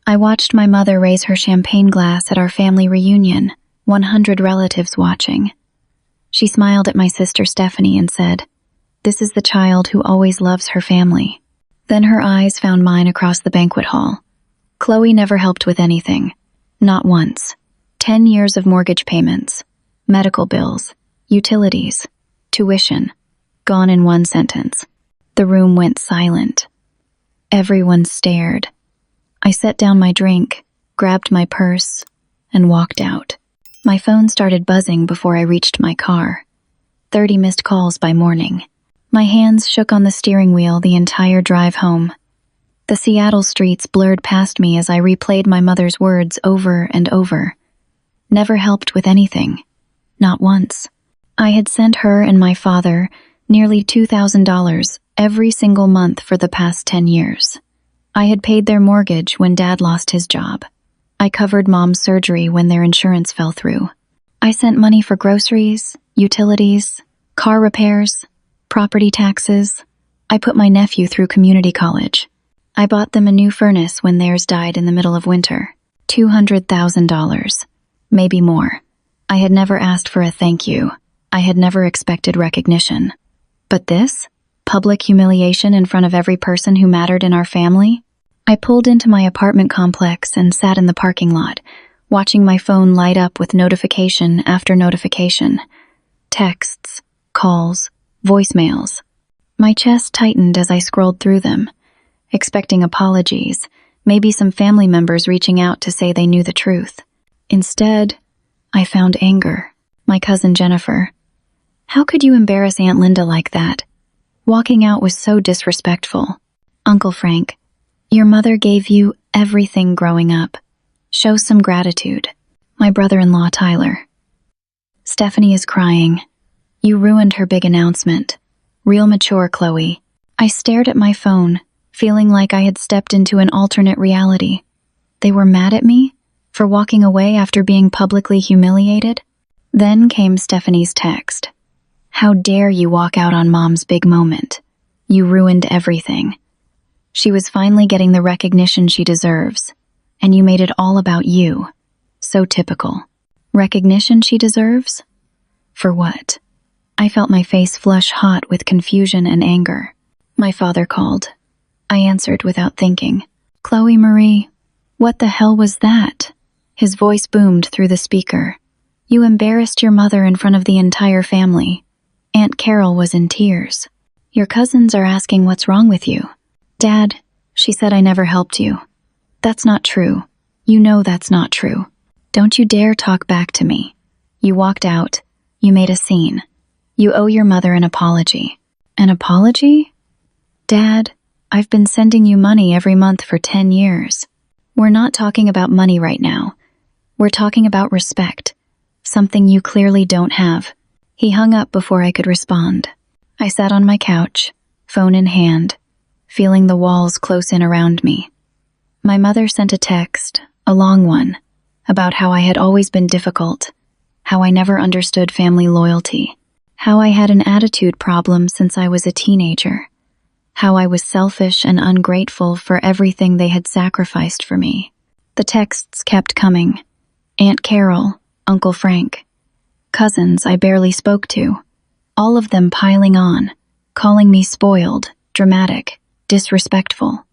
I watched my mother raise her champagne glass at our family reunion, 100 relatives watching. She smiled at my sister Stephanie and said, "This is the child who always loves her family." Then her eyes found mine across the banquet hall. Chloe never helped with anything. Not once. 10 years of mortgage payments, medical bills, utilities, tuition, gone in one sentence. The room went silent. Everyone stared. I set down my drink, grabbed my purse, and walked out. My phone started buzzing before I reached my car. 30 missed calls by morning. My hands shook on the steering wheel the entire drive home. The Seattle streets blurred past me as I replayed my mother's words over and over. Never helped with anything. Not once. I had sent her and my father nearly $2,000 every single month for the past 10 years. I had paid their mortgage when Dad lost his job. I covered Mom's surgery when their insurance fell through. I sent money for groceries, utilities, car repairs, property taxes. I put my nephew through community college. I bought them a new furnace when theirs died in the middle of winter. $200,000. Maybe more. I had never asked for a thank you. I had never expected recognition. But this? Public humiliation in front of every person who mattered in our family? I pulled into my apartment complex and sat in the parking lot, watching my phone light up with notification after notification. Texts, calls, voicemails. My chest tightened as I scrolled through them, expecting apologies, maybe some family members reaching out to say they knew the truth. Instead, I found anger. My cousin Jennifer. How could you embarrass Aunt Linda like that? Walking out was so disrespectful. Uncle Frank, your mother gave you everything growing up. Show some gratitude. My brother-in-law Tyler. Stephanie is crying. You ruined her big announcement. Real mature, Chloe. I stared at my phone, feeling like I had stepped into an alternate reality. They were mad at me for walking away after being publicly humiliated? Then came Stephanie's text. How dare you walk out on Mom's big moment? You ruined everything. She was finally getting the recognition she deserves, and you made it all about you. So typical. Recognition she deserves? For what? I felt my face flush hot with confusion and anger. My father called. I answered without thinking. Chloe Marie, what the hell was that? His voice boomed through the speaker. You embarrassed your mother in front of the entire family. Aunt Carol was in tears. Your cousins are asking what's wrong with you. Dad, she said I never helped you. That's not true. You know that's not true. Don't you dare talk back to me. You walked out. You made a scene. You owe your mother an apology. An apology? Dad, I've been sending you money every month for 10 years. We're not talking about money right now. We're talking about respect. Something you clearly don't have. He hung up before I could respond. I sat on my couch, phone in hand, feeling the walls close in around me. My mother sent a text, a long one, about how I had always been difficult, how I never understood family loyalty, how I had an attitude problem since I was a teenager, how I was selfish and ungrateful for everything they had sacrificed for me. The texts kept coming. Aunt Carol, Uncle Frank, cousins I barely spoke to, all of them piling on, calling me spoiled, dramatic, disrespectful.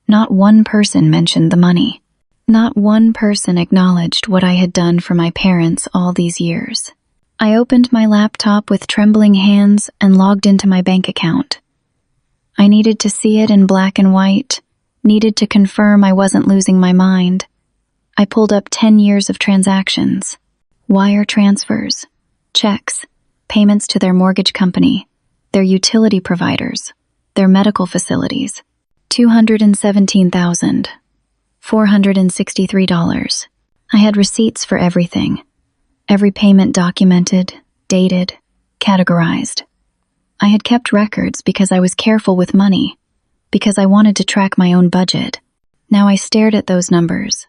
Not one person mentioned the money. Not one person acknowledged what I had done for my parents all these years. I opened my laptop with trembling hands and logged into my bank account. I needed to see it in black and white, needed to confirm I wasn't losing my mind. I pulled up 10 years of transactions, wire transfers, checks, payments to their mortgage company, their utility providers, their medical facilities. $217,463. I had receipts for everything. Every payment documented, dated, categorized. I had kept records because I was careful with money, because I wanted to track my own budget. Now I stared at those numbers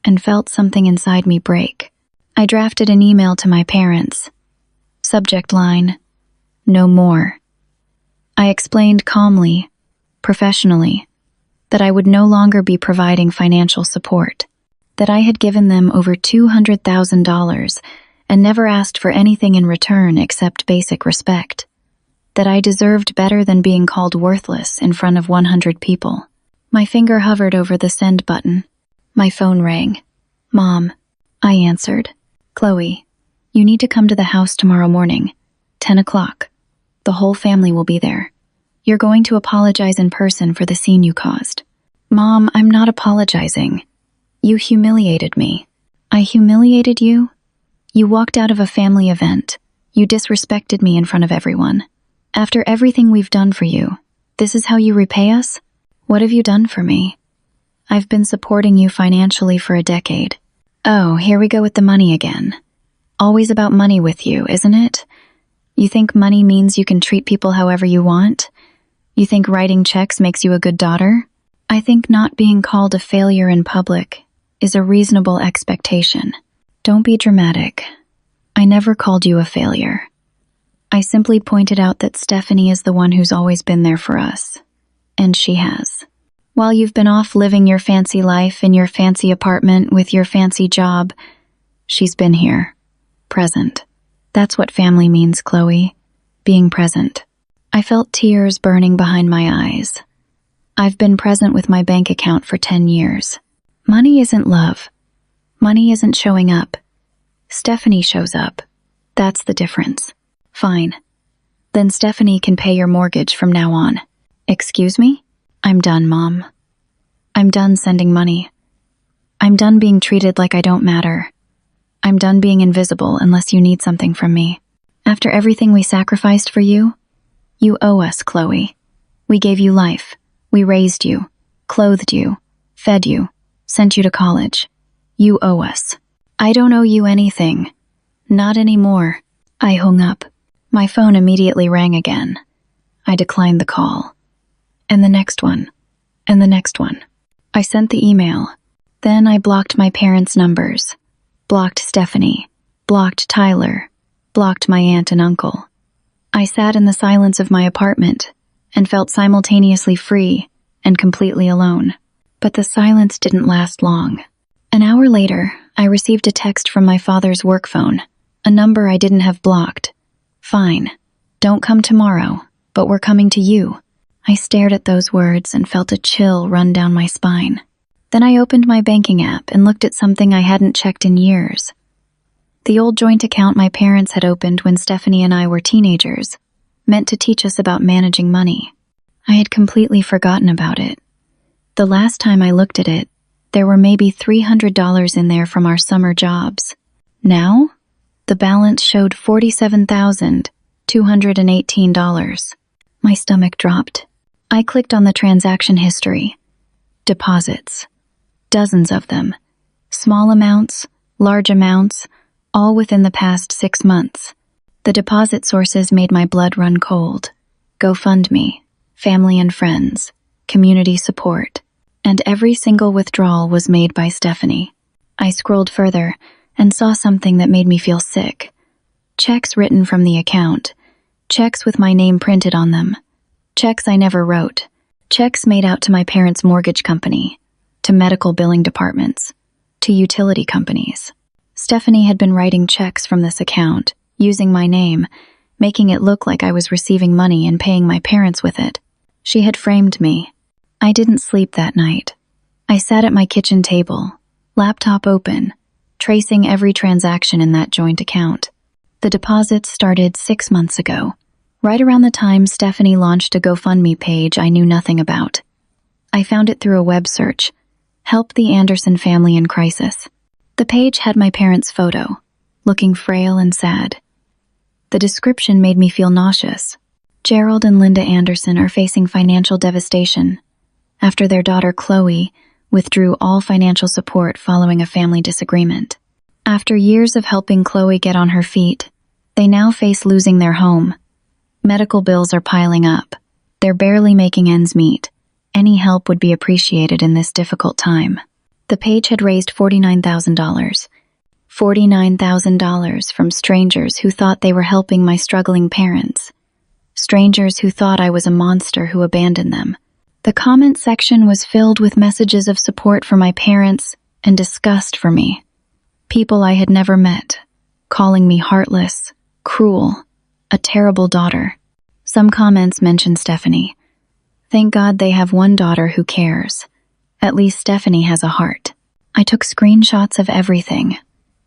and felt something inside me break. I drafted an email to my parents. Subject line, no more. I explained calmly, professionally, that I would no longer be providing financial support, that I had given them over $200,000 and never asked for anything in return except basic respect, that I deserved better than being called worthless in front of 100 people. My finger hovered over the send button. My phone rang. "Mom," I answered. "Chloe, you need to come to the house tomorrow morning, 10 o'clock. The whole family will be there. You're going to apologize in person for the scene you caused." "Mom, I'm not apologizing. You humiliated me." "I humiliated you? You walked out of a family event. You disrespected me in front of everyone. After everything we've done for you, this is how you repay us? What have you done for me? I've been supporting you financially for a decade." "Oh, here we go with the money again. Always about money with you, isn't it? You think money means you can treat people however you want? You think writing checks makes you a good daughter? I think not being called a failure in public is a reasonable expectation. Don't be dramatic. I never called you a failure. I simply pointed out that Stephanie is the one who's always been there for us. And she has. While you've been off living your fancy life in your fancy apartment with your fancy job, she's been here. Present. That's what family means, Chloe. Being present." I felt tears burning behind my eyes. I've been present with my bank account for 10 years. Money isn't love. Money isn't showing up. Stephanie shows up. That's the difference. Fine. Then Stephanie can pay your mortgage from now on. Excuse me? I'm done, Mom. I'm done sending money. I'm done being treated like I don't matter. I'm done being invisible unless you need something from me. After everything we sacrificed for you, you owe us, Chloe. We gave you life. We raised you, clothed you, fed you, sent you to college. You owe us. I don't owe you anything. Not anymore. I hung up. My phone immediately rang again. I declined the call. And the next one. And the next one. I sent the email. Then I blocked my parents' numbers. Blocked Stephanie. Blocked Tyler. Blocked my aunt and uncle. I sat in the silence of my apartment and felt simultaneously free and completely alone. But the silence didn't last long. An hour later, I received a text from my father's work phone, a number I didn't have blocked. "Fine. Don't come tomorrow, but we're coming to you." I stared at those words and felt a chill run down my spine. Then I opened my banking app and looked at something I hadn't checked in years. The old joint account my parents had opened when Stephanie and I were teenagers, meant to teach us about managing money. I had completely forgotten about it. The last time I looked at it, there were maybe $300 in there from our summer jobs. Now, the balance showed $47,218. My stomach dropped. I clicked on the transaction history. Deposits. Dozens of them. Small amounts, large amounts, all within the past 6 months. The deposit sources made my blood run cold. GoFundMe, family and friends, community support, and every single withdrawal was made by Stephanie. I scrolled further and saw something that made me feel sick. Checks written from the account. Checks with my name printed on them. Checks I never wrote. Checks made out to my parents' mortgage company, to medical billing departments, to utility companies. Stephanie had been writing checks from this account, using my name, making it look like I was receiving money and paying my parents with it. She had framed me. I didn't sleep that night. I sat at my kitchen table, laptop open, tracing every transaction in that joint account. The deposits started 6 months ago, right around the time Stephanie launched a GoFundMe page I knew nothing about. I found it through a web search, Help the Anderson Family in Crisis. The page had my parents' photo, looking frail and sad. The description made me feel nauseous. Gerald and Linda Anderson are facing financial devastation after their daughter Chloe withdrew all financial support following a family disagreement. After years of helping Chloe get on her feet, they now face losing their home. Medical bills are piling up. They're barely making ends meet. Any help would be appreciated in this difficult time. The page had raised $49,000. $49,000 from strangers who thought they were helping my struggling parents. Strangers who thought I was a monster who abandoned them. The comment section was filled with messages of support for my parents and disgust for me. People I had never met, calling me heartless, cruel, a terrible daughter. Some comments mentioned Stephanie. Thank God they have one daughter who cares. At least Stephanie has a heart. I took screenshots of everything.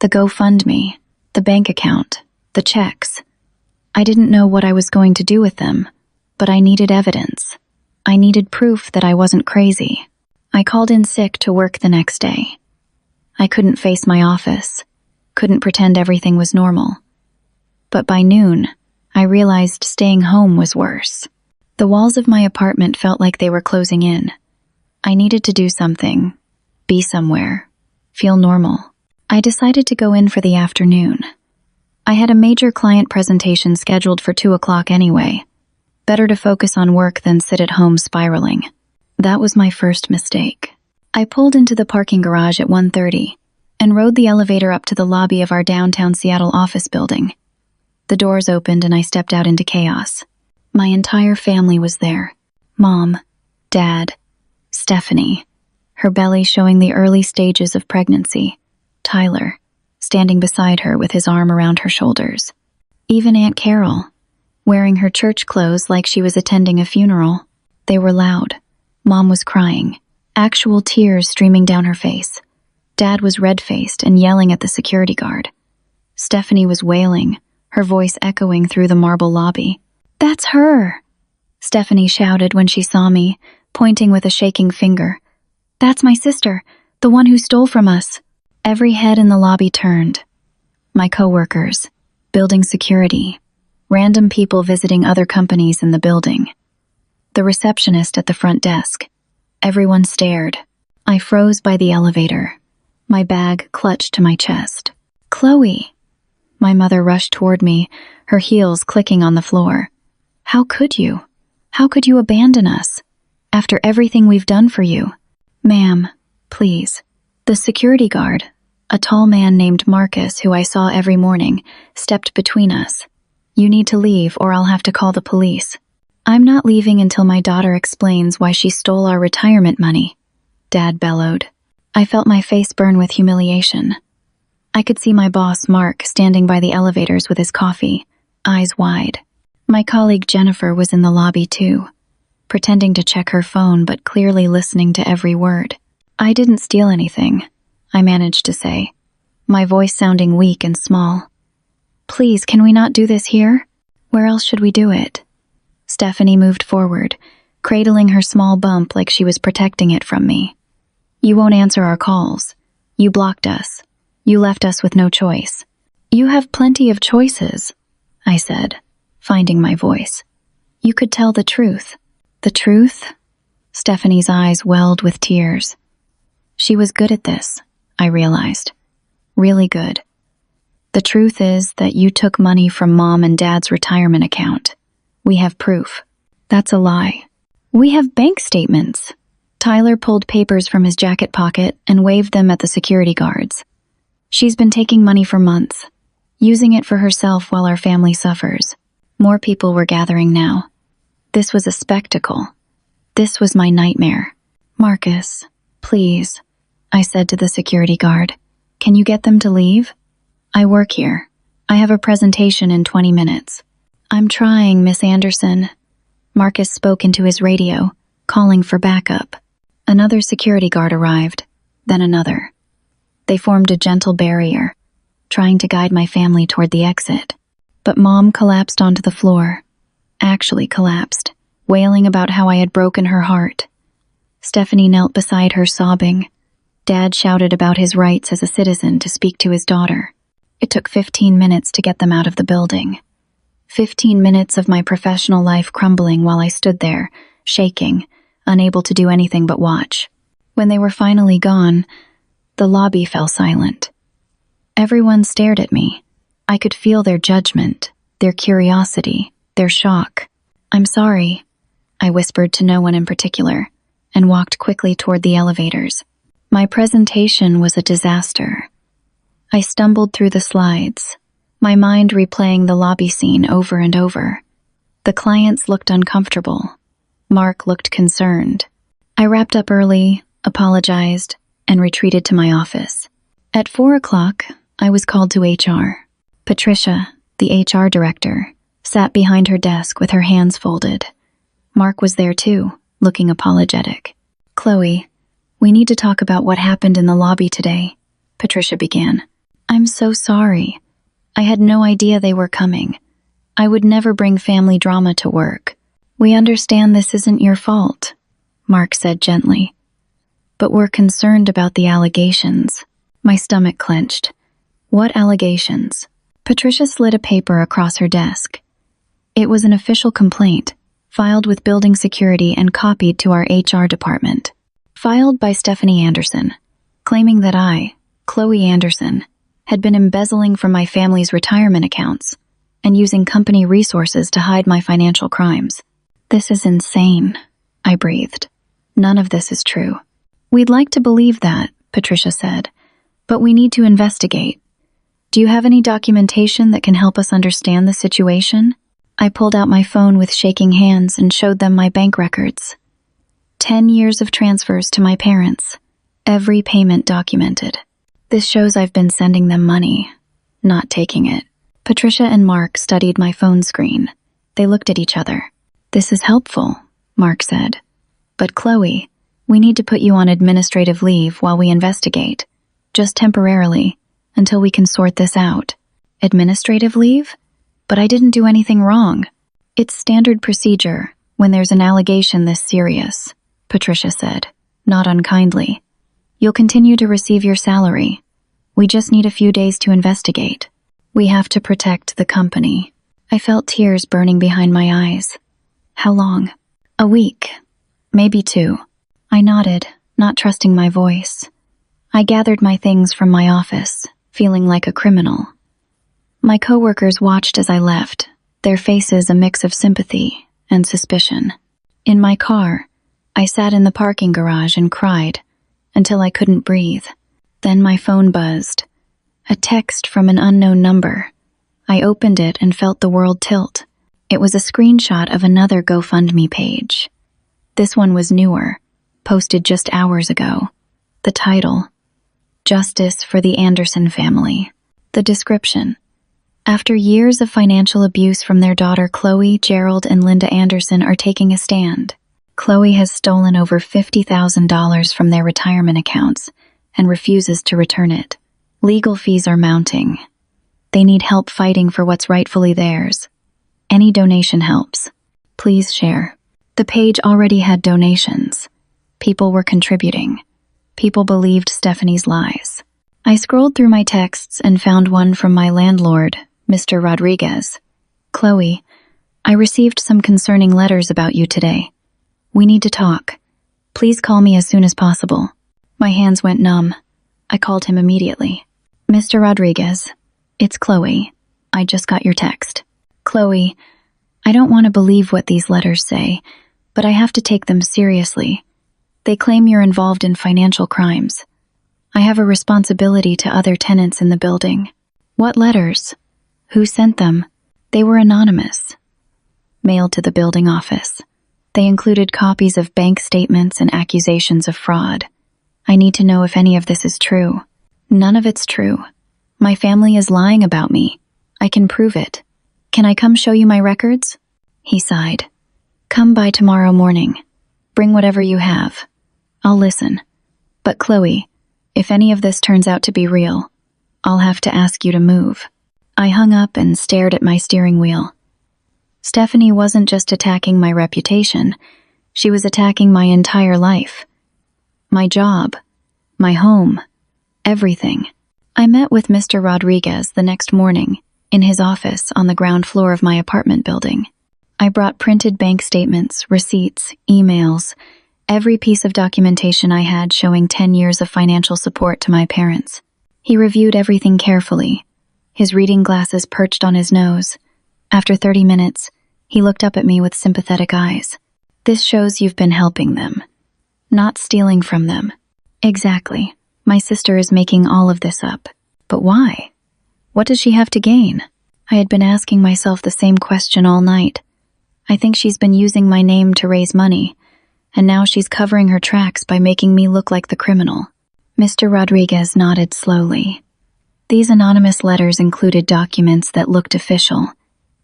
The GoFundMe, the bank account, the checks. I didn't know what I was going to do with them, but I needed evidence. I needed proof that I wasn't crazy. I called in sick to work the next day. I couldn't face my office, couldn't pretend everything was normal. But by noon, I realized staying home was worse. The walls of my apartment felt like they were closing in. I needed to do something, be somewhere, feel normal. I decided to go in for the afternoon. I had a major client presentation scheduled for 2 o'clock anyway. Better to focus on work than sit at home spiraling. That was my first mistake. I pulled into the parking garage at 1:30 and rode the elevator up to the lobby of our downtown Seattle office building. The doors opened and I stepped out into chaos. My entire family was there. Mom, Dad, Stephanie, her belly showing the early stages of pregnancy. Tyler, standing beside her with his arm around her shoulders. Even Aunt Carol, wearing her church clothes like she was attending a funeral. They were loud. Mom was crying, actual tears streaming down her face. Dad was red-faced and yelling at the security guard. Stephanie was wailing, her voice echoing through the marble lobby. "That's her!" Stephanie shouted when she saw me, pointing with a shaking finger. "That's my sister, the one who stole from us." Every head in the lobby turned. My coworkers, building security, random people visiting other companies in the building. The receptionist at the front desk. Everyone stared. I froze by the elevator, my bag clutched to my chest. "Chloe!" My mother rushed toward me, her heels clicking on the floor. "How could you? How could you abandon us? After everything we've done for you?" "Ma'am, please." The security guard, a tall man named Marcus who I saw every morning, stepped between us. "You need to leave or I'll have to call the police." "I'm not leaving until my daughter explains why she stole our retirement money," Dad bellowed. I felt my face burn with humiliation. I could see my boss, Mark, standing by the elevators with his coffee, eyes wide. My colleague Jennifer was in the lobby too, pretending to check her phone but clearly listening to every word. "I didn't steal anything," I managed to say, my voice sounding weak and small. "Please, can we not do this here? Where else should we do it?" Stephanie moved forward, cradling her small bump like she was protecting it from me. "You won't answer our calls. You blocked us. You left us with no choice." "You have plenty of choices," I said, finding my voice. "You could tell the truth." "The truth?" Stephanie's eyes welled with tears. She was good at this, I realized. Really good. "The truth is that you took money from Mom and Dad's retirement account. We have proof." "That's a lie." "We have bank statements." Tyler pulled papers from his jacket pocket and waved them at the security guards. "She's been taking money for months, using it for herself while our family suffers." More people were gathering now. This was a spectacle. This was my nightmare. "Marcus, please," I said to the security guard. "Can you get them to leave? I work here. I have a presentation in 20 minutes. "I'm trying, Miss Anderson." Marcus spoke into his radio, calling for backup. Another security guard arrived, then another. They formed a gentle barrier, trying to guide my family toward the exit. But Mom collapsed onto the floor. Actually collapsed, wailing about how I had broken her heart. Stephanie knelt beside her, sobbing. Dad shouted about his rights as a citizen to speak to his daughter. It took 15 minutes to get them out of the building. 15 minutes of my professional life crumbling while I stood there, shaking, unable to do anything but watch. When they were finally gone, the lobby fell silent. Everyone stared at me. I could feel their judgment, their curiosity, their shock. "I'm sorry," I whispered to no one in particular, and walked quickly toward the elevators. My presentation was a disaster. I stumbled through the slides, my mind replaying the lobby scene over and over. The clients looked uncomfortable. Mark looked concerned. I wrapped up early, apologized, and retreated to my office. At 4 o'clock, I was called to HR. Patricia, the HR director, sat behind her desk with her hands folded. Mark was there too, looking apologetic. "Chloe, we need to talk about what happened in the lobby today," Patricia began. "I'm so sorry. I had no idea they were coming. I would never bring family drama to work." "We understand this isn't your fault," Mark said gently. "But we're concerned about the allegations." My stomach clenched. "What allegations?" Patricia slid a paper across her desk. It was an official complaint, filed with building security and copied to our HR department. Filed by Stephanie Anderson, claiming that I, Chloe Anderson, had been embezzling from my family's retirement accounts and using company resources to hide my financial crimes. "This is insane," I breathed. "None of this is true." "We'd like to believe that," Patricia said, "but we need to investigate. Do you have any documentation that can help us understand the situation?" I pulled out my phone with shaking hands and showed them my bank records. 10 years of transfers to my parents, every payment documented. "This shows I've been sending them money, not taking it." Patricia and Mark studied my phone screen. They looked at each other. "This is helpful," Mark said. "But Chloe, we need to put you on administrative leave while we investigate, just temporarily, until we can sort this out." "Administrative leave? But I didn't do anything wrong." "It's standard procedure when there's an allegation this serious," Patricia said, not unkindly. "You'll continue to receive your salary. We just need a few days to investigate. We have to protect the company." I felt tears burning behind my eyes. "How long?" "A week. Maybe 2. I nodded, not trusting my voice. I gathered my things from my office, feeling like a criminal. My coworkers watched as I left, their faces a mix of sympathy and suspicion. In my car, I sat in the parking garage and cried until I couldn't breathe. Then my phone buzzed. A text from an unknown number. I opened it and felt the world tilt. It was a screenshot of another GoFundMe page. This one was newer, posted just hours ago. The title, "Justice for the Anderson Family." The description, "After years of financial abuse from their daughter Chloe, Gerald, and Linda Anderson are taking a stand. Chloe has stolen over $50,000 from their retirement accounts and refuses to return it. Legal fees are mounting. They need help fighting for what's rightfully theirs. Any donation helps. Please share." The page already had donations. People were contributing. People believed Stephanie's lies. I scrolled through my texts and found one from my landlord, Mr. Rodriguez. "Chloe, I received some concerning letters about you today. We need to talk. Please call me as soon as possible." My hands went numb. I called him immediately. "Mr. Rodriguez, it's Chloe. I just got your text." "Chloe, I don't want to believe what these letters say, but I have to take them seriously. They claim you're involved in financial crimes. I have a responsibility to other tenants in the building." "What letters? Who sent them?" "They were anonymous. Mailed to the building office. They included copies of bank statements and accusations of fraud. I need to know if any of this is true." "None of it's true. My family is lying about me. I can prove it. Can I come show you my records?" He sighed. "Come by tomorrow morning. Bring whatever you have. I'll listen. But Chloe, if any of this turns out to be real, I'll have to ask you to move." I hung up and stared at my steering wheel. Stephanie wasn't just attacking my reputation. She was attacking my entire life. My job, my home, everything. I met with Mr. Rodriguez the next morning in his office on the ground floor of my apartment building. I brought printed bank statements, receipts, emails, every piece of documentation I had showing 10 years of financial support to my parents. He reviewed everything carefully, his reading glasses perched on his nose. After 30 minutes, he looked up at me with sympathetic eyes. "This shows you've been helping them, not stealing from them." "Exactly. My sister is making all of this up. But why? What does she have to gain?" I had been asking myself the same question all night. I think she's been using my name to raise money, and now she's covering her tracks by making me look like the criminal." Mr. Rodriguez nodded slowly. These anonymous letters included documents that looked official,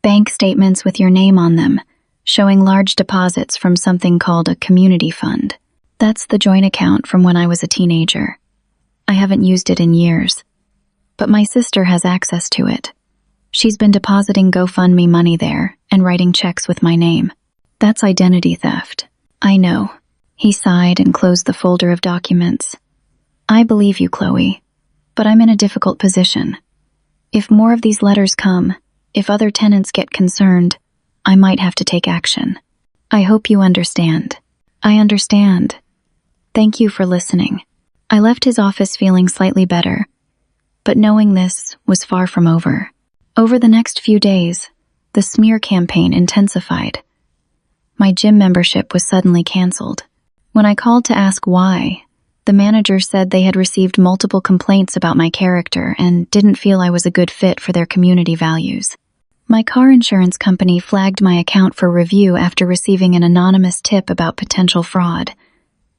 bank statements with your name on them, showing large deposits from something called a community fund. That's the joint account from when I was a teenager. I haven't used it in years, but my sister has access to it. She's been depositing GoFundMe money there and writing checks with my name. That's identity theft. I know. He sighed and closed the folder of documents. I believe you, Chloe, but I'm in a difficult position. If more of these letters come, if other tenants get concerned, I might have to take action. I hope you understand. I understand. Thank you for listening. I left his office feeling slightly better, but knowing this was far from over. Over the next few days, the smear campaign intensified. My gym membership was suddenly canceled. When I called to ask why, the manager said they had received multiple complaints about my character and didn't feel I was a good fit for their community values. My car insurance company flagged my account for review after receiving an anonymous tip about potential fraud.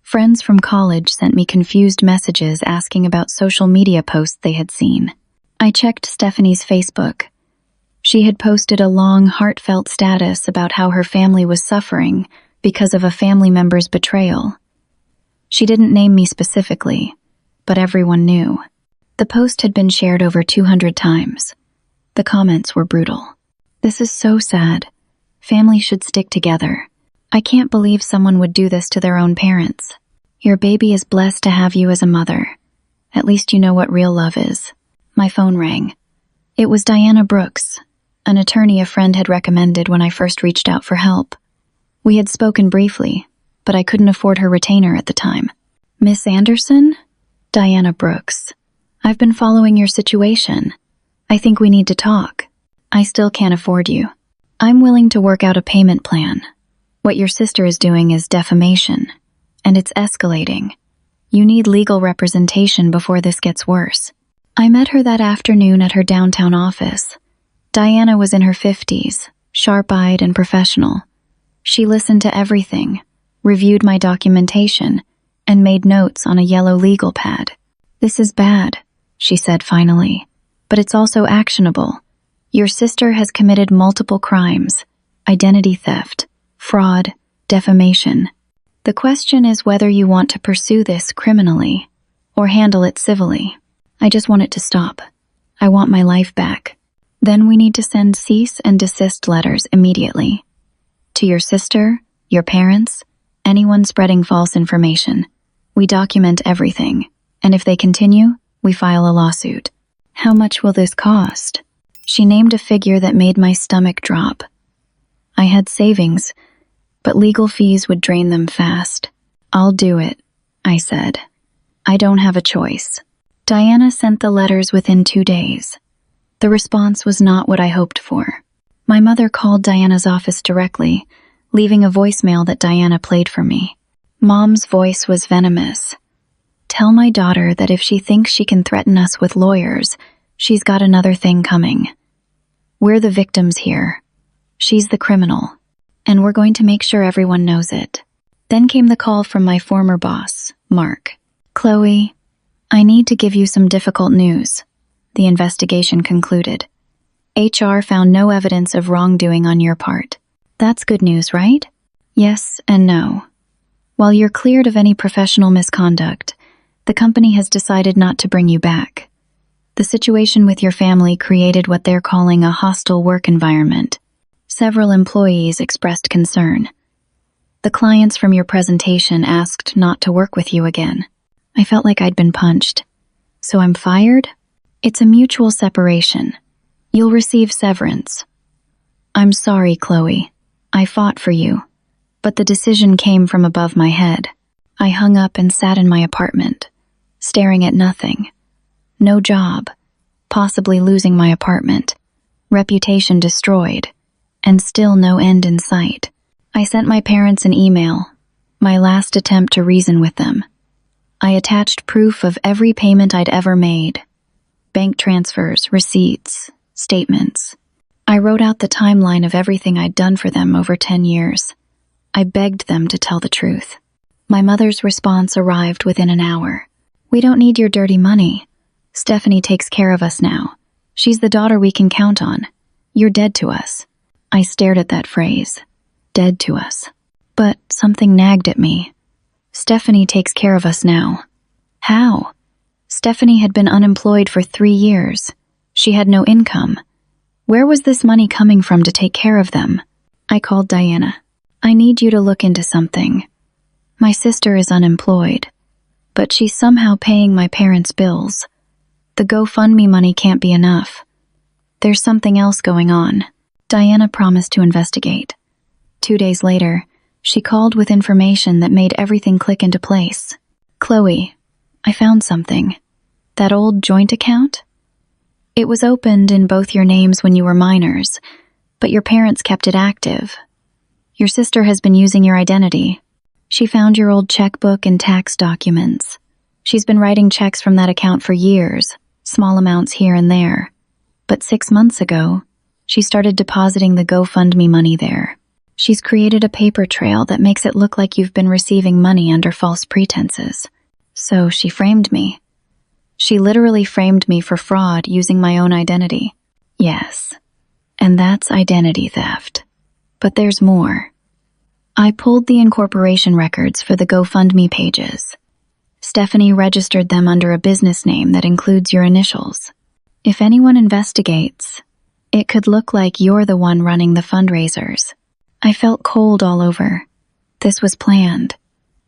Friends from college sent me confused messages asking about social media posts they had seen. I checked Stephanie's Facebook. She had posted a long, heartfelt status about how her family was suffering because of a family member's betrayal. She didn't name me specifically, but everyone knew. The post had been shared over 200 times. The comments were brutal. "This is so sad. Families should stick together. I can't believe someone would do this to their own parents. Your baby is blessed to have you as a mother. At least you know what real love is." My phone rang. It was Diana Brooks, an attorney a friend had recommended when I first reached out for help. We had spoken briefly, but I couldn't afford her retainer at the time. "Miss Anderson?" "Diana Brooks. I've been following your situation. I think we need to talk. I still can't afford you. I'm willing to work out a payment plan. What your sister is doing is defamation, and it's escalating. You need legal representation before this gets worse." I met her that afternoon at her downtown office. Diana was in her 50s, sharp-eyed and professional. She listened to everything, reviewed my documentation, and made notes on a yellow legal pad. "This is bad," she said finally, "but it's also actionable. Your sister has committed multiple crimes: identity theft, fraud, defamation. The question is whether you want to pursue this criminally or handle it civilly. I just want it to stop. I want my life back. Then we need to send cease and desist letters immediately. To your sister, your parents, anyone spreading false information. We document everything, and if they continue, we file a lawsuit." "How much will this cost?" She named a figure that made my stomach drop. I had savings, but legal fees would drain them fast. "I'll do it," I said. "I don't have a choice." Diana sent the letters within 2 days. The response was not what I hoped for. My mother called Diana's office directly, leaving a voicemail that Diana played for me. Mom's voice was venomous. "Tell my daughter that if she thinks she can threaten us with lawyers, she's got another thing coming. We're the victims here. She's the criminal, and we're going to make sure everyone knows it." Then came the call from my former boss, Mark. "Chloe, I need to give you some difficult news," the investigation concluded. "HR found no evidence of wrongdoing on your part." "That's good news, right?" "Yes and no. While you're cleared of any professional misconduct, the company has decided not to bring you back. The situation with your family created what they're calling a hostile work environment. Several employees expressed concern. The clients from your presentation asked not to work with you again. I felt like I'd been punched. So I'm fired? It's a mutual separation. You'll receive severance. I'm sorry, Chloe. I fought for you, but the decision came from above my head. I hung up and sat in my apartment, staring at nothing. No job, possibly losing my apartment, reputation destroyed, and still no end in sight. I sent my parents an email, my last attempt to reason with them. I attached proof of every payment I'd ever made. Bank transfers, receipts, statements. I wrote out the timeline of everything I'd done for them over 10 years. I begged them to tell the truth. My mother's response arrived within an hour. "We don't need your dirty money. Stephanie takes care of us now. She's the daughter we can count on. You're dead to us." I stared at that phrase. Dead to us. But something nagged at me. Stephanie takes care of us now. How? Stephanie had been unemployed for 3 years. She had no income. Where was this money coming from to take care of them? I called Diana. "I need you to look into something. My sister is unemployed, but she's somehow paying my parents' bills. The GoFundMe money can't be enough. There's something else going on." Diana promised to investigate. 2 days later, she called with information that made everything click into place. "Chloe, I found something. That old joint account? It was opened in both your names when you were minors, but your parents kept it active. Your sister has been using your identity. She found your old checkbook and tax documents. She's been writing checks from that account for years, small amounts here and there. But 6 months ago, she started depositing the GoFundMe money there. She's created a paper trail that makes it look like you've been receiving money under false pretenses. So she framed me. She literally framed me for fraud using my own identity. Yes, and that's identity theft. But there's more. I pulled the incorporation records for the GoFundMe pages. Stephanie registered them under a business name that includes your initials. If anyone investigates, it could look like you're the one running the fundraisers. I felt cold all over. This was planned.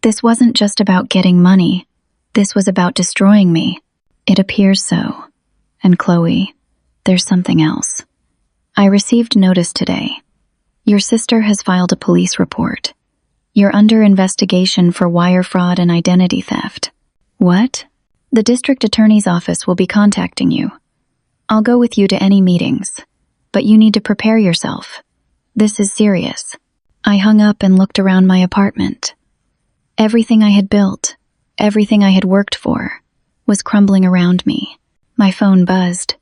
This wasn't just about getting money. This was about destroying me. It appears so. And Chloe, there's something else. I received notice today. Your sister has filed a police report. You're under investigation for wire fraud and identity theft. What? The district attorney's office will be contacting you. I'll go with you to any meetings, but you need to prepare yourself. This is serious. I hung up and looked around my apartment. Everything I had built, everything I had worked for, was crumbling around me. My phone buzzed.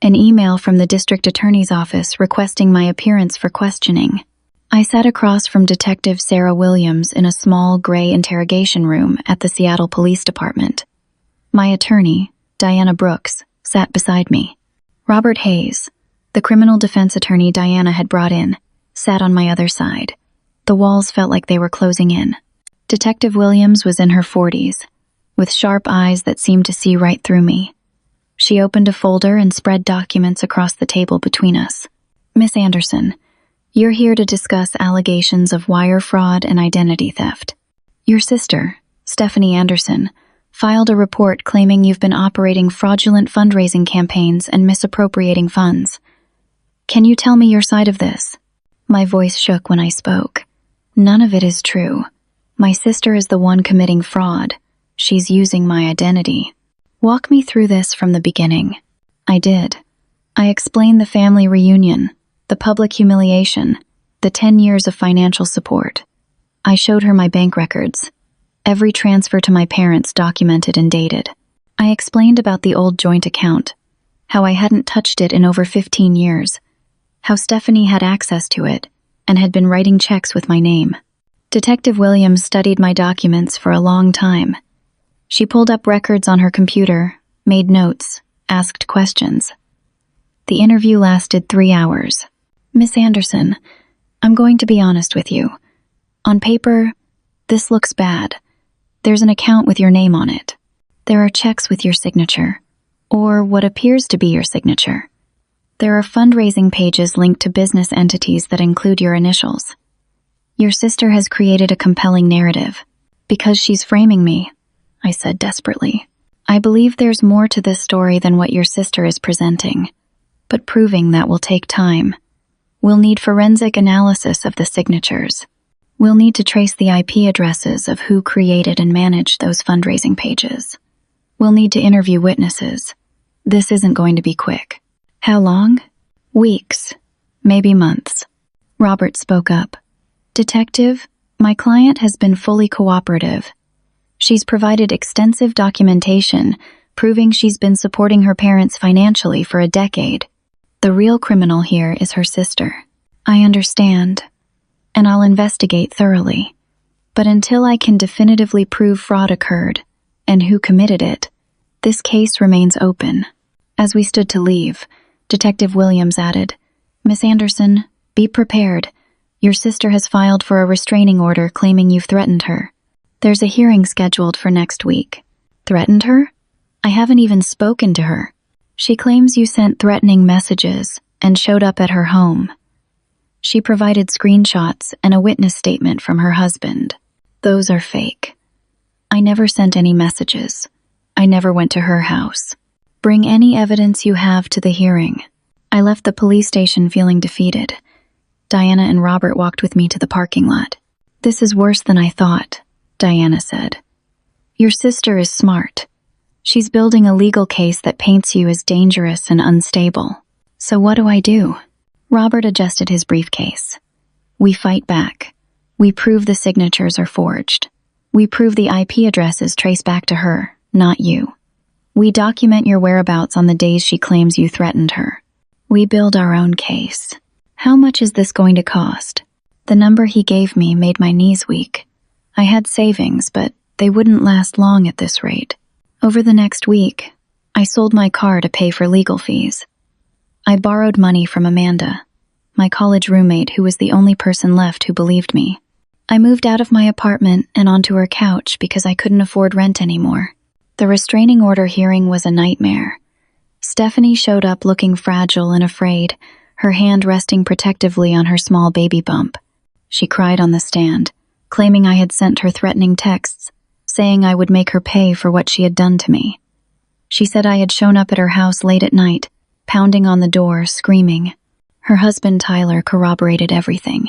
An email from the district attorney's office requesting my appearance for questioning. I sat across from Detective Sarah Williams in a small gray interrogation room at the Seattle Police Department. My attorney, Diana Brooks, sat beside me. Robert Hayes, the criminal defense attorney Diana had brought in, sat on my other side. The walls felt like they were closing in. Detective Williams was in her 40s, with sharp eyes that seemed to see right through me. She opened a folder and spread documents across the table between us. "Miss Anderson, you're here to discuss allegations of wire fraud and identity theft. Your sister, Stephanie Anderson, filed a report claiming you've been operating fraudulent fundraising campaigns and misappropriating funds. Can you tell me your side of this?" My voice shook when I spoke. "None of it is true. My sister is the one committing fraud. She's using my identity." "Walk me through this from the beginning." I did. I explained the family reunion, the public humiliation, the 10 years of financial support. I showed her my bank records, every transfer to my parents documented and dated. I explained about the old joint account, how I hadn't touched it in over 15 years, how Stephanie had access to it and had been writing checks with my name. Detective Williams studied my documents for a long time. She pulled up records on her computer, made notes, asked questions. The interview lasted 3 hours. "Miss Anderson, I'm going to be honest with you. On paper, this looks bad. There's an account with your name on it. There are checks with your signature, or what appears to be your signature. There are fundraising pages linked to business entities that include your initials. Your sister has created a compelling narrative. Because she's framing me," I said desperately. "I believe there's more to this story than what your sister is presenting, but proving that will take time. We'll need forensic analysis of the signatures. We'll need to trace the IP addresses of who created and managed those fundraising pages. We'll need to interview witnesses. This isn't going to be quick." "How long?" "Weeks, maybe months." Robert spoke up. "Detective, my client has been fully cooperative. She's provided extensive documentation proving she's been supporting her parents financially for a decade. The real criminal here is her sister. I understand, and I'll investigate thoroughly. But until I can definitively prove fraud occurred, and who committed it, this case remains open. As we stood to leave, Detective Williams added, "Miss Anderson, be prepared. Your sister has filed for a restraining order claiming you've threatened her. There's a hearing scheduled for next week." "Threatened her? I haven't even spoken to her. She claims you sent threatening messages and showed up at her home. She provided screenshots and a witness statement from her husband. Those are fake. I never sent any messages. I never went to her house. Bring any evidence you have to the hearing." I left the police station feeling defeated. Diana and Robert walked with me to the parking lot. "This is worse than I thought," Diana said. "Your sister is smart. She's building a legal case that paints you as dangerous and unstable. So what do I do?" Robert adjusted his briefcase. "We fight back. We prove the signatures are forged. We prove the IP addresses trace back to her, not you. We document your whereabouts on the days she claims you threatened her. We build our own case. How much is this going to cost?" The number he gave me made my knees weak. I had savings, but they wouldn't last long at this rate. Over the next week, I sold my car to pay for legal fees. I borrowed money from Amanda, my college roommate who was the only person left who believed me. I moved out of my apartment and onto her couch because I couldn't afford rent anymore. The restraining order hearing was a nightmare. Stephanie showed up looking fragile and afraid, her hand resting protectively on her small baby bump. She cried on the stand, claiming I had sent her threatening texts, saying I would make her pay for what she had done to me. She said I had shown up at her house late at night, pounding on the door, screaming. Her husband Tyler corroborated everything.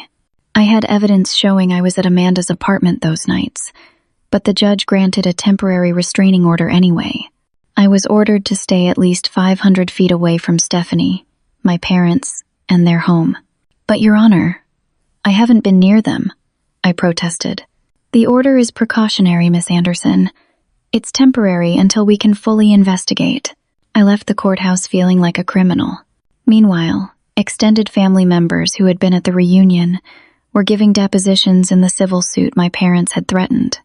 I had evidence showing I was at Amanda's apartment those nights, but the judge granted a temporary restraining order anyway. I was ordered to stay at least 500 feet away from Stephanie, my parents, and their home. "But Your Honor, I haven't been near them," I protested. "The order is precautionary, Miss Anderson. It's temporary until we can fully investigate." I left the courthouse feeling like a criminal. Meanwhile, extended family members who had been at the reunion were giving depositions in the civil suit my parents had threatened.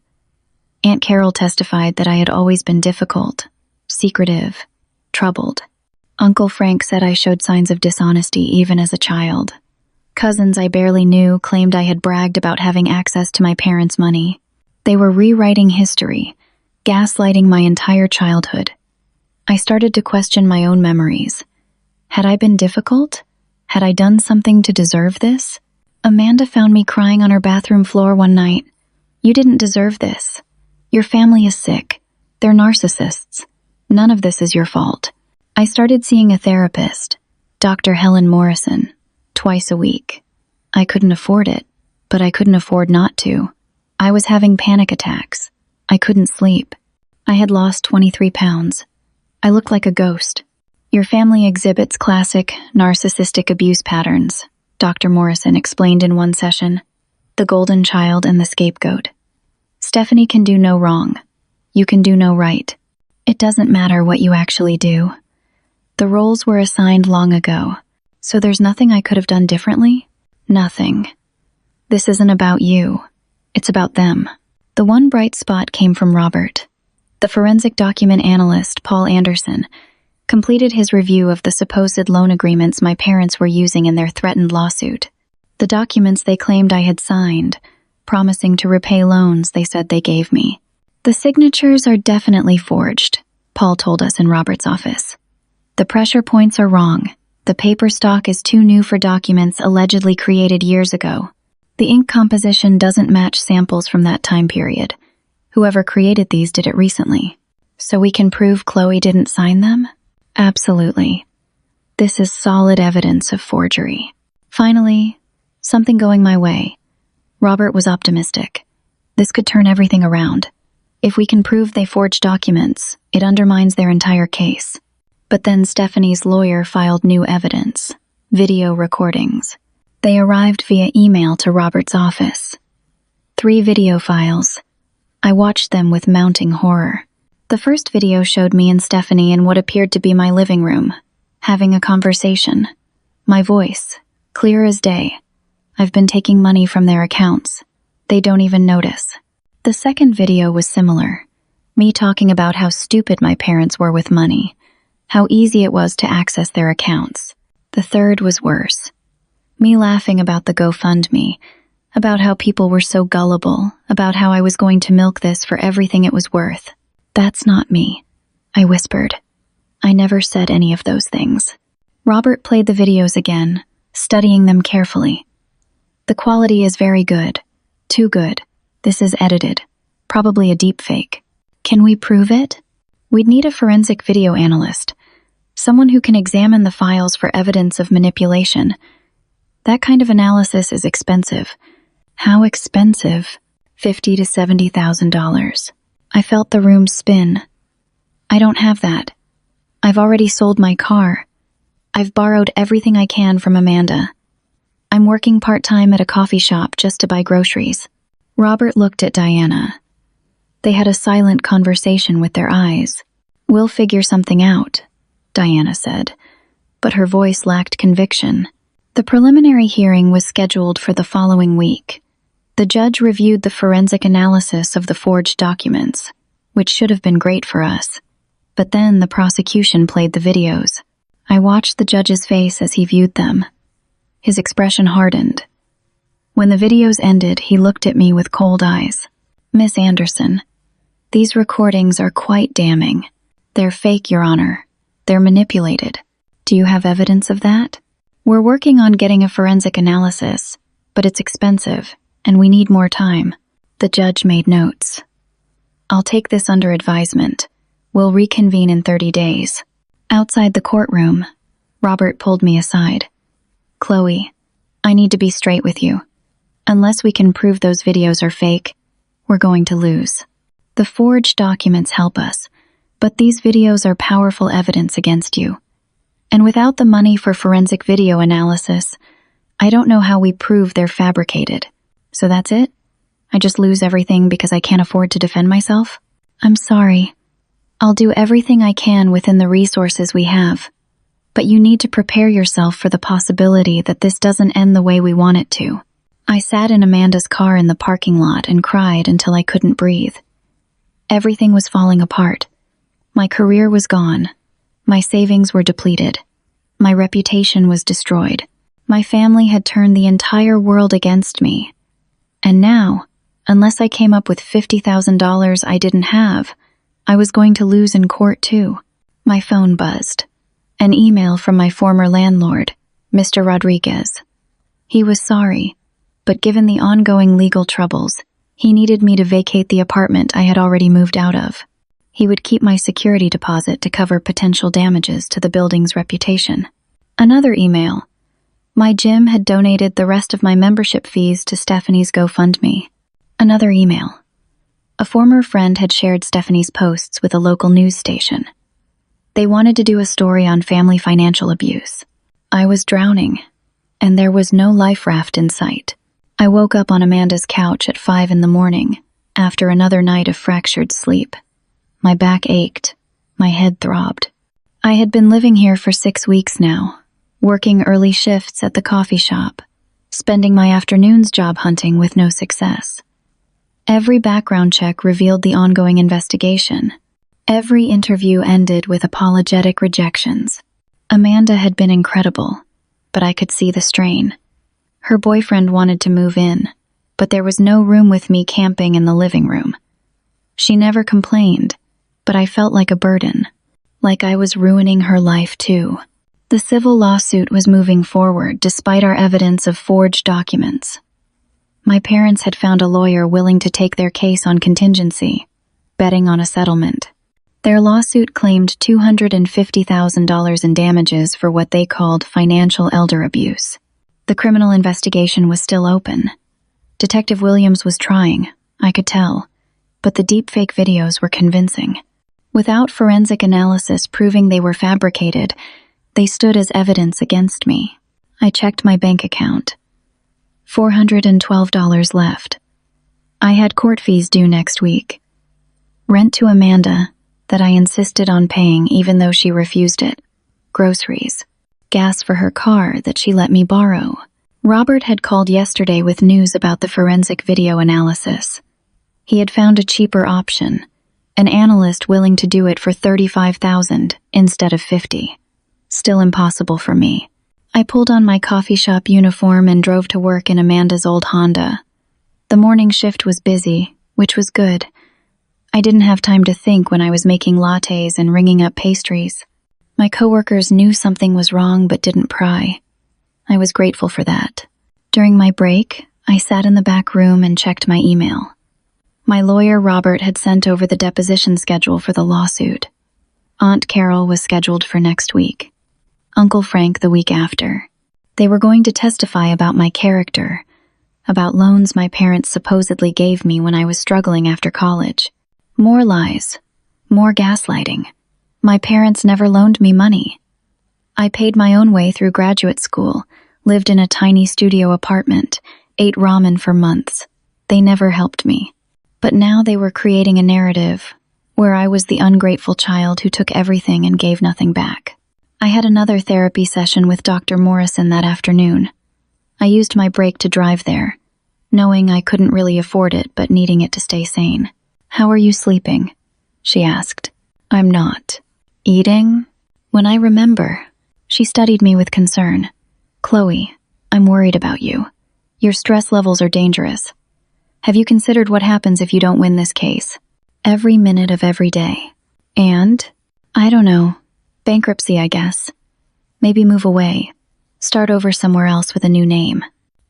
Aunt Carol testified that I had always been difficult, secretive, troubled. Uncle Frank said I showed signs of dishonesty even as a child. Cousins I barely knew claimed I had bragged about having access to my parents' money. They were rewriting history, gaslighting my entire childhood. I started to question my own memories. Had I been difficult? Had I done something to deserve this? Amanda found me crying on her bathroom floor one night. "You didn't deserve this. Your family is sick. They're narcissists. None of this is your fault." I started seeing a therapist, Dr. Helen Morrison, twice a week. I couldn't afford it, but I couldn't afford not to. I was having panic attacks. I couldn't sleep. I had lost 23 pounds. I looked like a ghost. "Your family exhibits classic narcissistic abuse patterns," Dr. Morrison explained in one session. "The golden child and the scapegoat. Stephanie can do no wrong. You can do no right. It doesn't matter what you actually do. The roles were assigned long ago, so there's nothing I could have done differently? Nothing. This isn't about you. It's about them." The one bright spot came from Robert. The forensic document analyst, Paul Anderson, completed his review of the supposed loan agreements my parents were using in their threatened lawsuit. The documents they claimed I had signed, promising to repay loans they said they gave me. "The signatures are definitely forged," Paul told us in Robert's office. "The pressure points are wrong. The paper stock is too new for documents allegedly created years ago. The ink composition doesn't match samples from that time period. Whoever created these did it recently. So we can prove Chloe didn't sign them? Absolutely. This is solid evidence of forgery." Finally, something going my way. Robert was optimistic. This could turn everything around. If we can prove they forged documents, it undermines their entire case. But then Stephanie's lawyer filed new evidence, video recordings. They arrived via email to Robert's office. 3 video files. I watched them with mounting horror. The first video showed me and Stephanie in what appeared to be my living room, having a conversation. My voice, clear as day. I've been taking money from their accounts. They don't even notice. The second video was similar. Me talking about how stupid my parents were with money, how easy it was to access their accounts. The third was worse. Me laughing about the GoFundMe, about how people were so gullible, about how I was going to milk this for everything it was worth. That's not me, I whispered. I never said any of those things. Robert played the videos again, studying them carefully. The quality is very good. Too good. This is edited. Probably a deepfake. Can we prove it? We'd need a forensic video analyst, someone who can examine the files for evidence of manipulation. That kind of analysis is expensive. How expensive? $50,000 to $70,000. I felt the room spin. I don't have that. I've already sold my car. I've borrowed everything I can from Amanda. I'm working part-time at a coffee shop just to buy groceries. Robert looked at Diana. They had a silent conversation with their eyes. We'll figure something out, Diana said, but her voice lacked conviction. The preliminary hearing was scheduled for the following week. The judge reviewed the forensic analysis of the forged documents, which should have been great for us. But then the prosecution played the videos. I watched the judge's face as he viewed them. His expression hardened. When the videos ended, he looked at me with cold eyes. Miss Anderson, these recordings are quite damning. They're fake, Your Honor. They're manipulated. Do you have evidence of that? We're working on getting a forensic analysis, but it's expensive, and we need more time. The judge made notes. I'll take this under advisement. We'll reconvene in 30 days. Outside the courtroom, Robert pulled me aside. Chloe, I need to be straight with you. Unless we can prove those videos are fake, we're going to lose. The forged documents help us, but these videos are powerful evidence against you. And without the money for forensic video analysis, I don't know how we prove they're fabricated. So that's it? I just lose everything because I can't afford to defend myself? I'm sorry. I'll do everything I can within the resources we have. But you need to prepare yourself for the possibility that this doesn't end the way we want it to. I sat in Amanda's car in the parking lot and cried until I couldn't breathe. Everything was falling apart. My career was gone. My savings were depleted. My reputation was destroyed. My family had turned the entire world against me. And now, unless I came up with $50,000 I didn't have, I was going to lose in court too. My phone buzzed. An email from my former landlord, Mr. Rodriguez. He was sorry, but given the ongoing legal troubles, he needed me to vacate the apartment I had already moved out of. He would keep my security deposit to cover potential damages to the building's reputation. Another email. My gym had donated the rest of my membership fees to Stephanie's GoFundMe. Another email. A former friend had shared Stephanie's posts with a local news station. They wanted to do a story on family financial abuse. I was drowning, and there was no life raft in sight. I woke up on Amanda's couch at 5 a.m, after another night of fractured sleep. My back ached. My head throbbed. I had been living here for 6 weeks now, working early shifts at the coffee shop, spending my afternoons job hunting with no success. Every background check revealed the ongoing investigation. Every interview ended with apologetic rejections. Amanda had been incredible, but I could see the strain. Her boyfriend wanted to move in, but there was no room with me camping in the living room. She never complained, but I felt like a burden, like I was ruining her life too. The civil lawsuit was moving forward despite our evidence of forged documents. My parents had found a lawyer willing to take their case on contingency, betting on a settlement. Their lawsuit claimed $250,000 in damages for what they called financial elder abuse. The criminal investigation was still open. Detective Williams was trying, I could tell, but the deepfake videos were convincing. Without forensic analysis proving they were fabricated, they stood as evidence against me. I checked my bank account. $412 left. I had court fees due next week. Rent to Amanda that I insisted on paying even though she refused it. Groceries. gas for her car that she let me borrow. Robert had called yesterday with news about the forensic video analysis. He had found a cheaper option, an analyst willing to do it for $35,000 instead of $50,000. Still impossible for me. I pulled on my coffee shop uniform and drove to work in Amanda's old Honda. The morning shift was busy, which was good. I didn't have time to think when I was making lattes and ringing up pastries. My coworkers knew something was wrong but didn't pry. I was grateful for that. During my break, I sat in the back room and checked my email. My lawyer, Robert, had sent over the deposition schedule for the lawsuit. Aunt Carol was scheduled for next week. Uncle Frank the week after. They were going to testify about my character, about loans my parents supposedly gave me when I was struggling after college. More lies, more gaslighting. My parents never loaned me money. I paid my own way through graduate school, lived in a tiny studio apartment, ate ramen for months. They never helped me. But now they were creating a narrative where I was the ungrateful child who took everything and gave nothing back. I had another therapy session with Dr. Morrison that afternoon. I used my break to drive there, knowing I couldn't really afford it but needing it to stay sane. "How are you sleeping?" she asked. "I'm not." "Eating?" When I remember, she studied me with concern. "Chloe, I'm worried about you. Your stress levels are dangerous. Have you considered what happens if you don't win this case? Every minute of every day. And, I don't know, bankruptcy, I guess. Maybe move away. Start over somewhere else with a new name.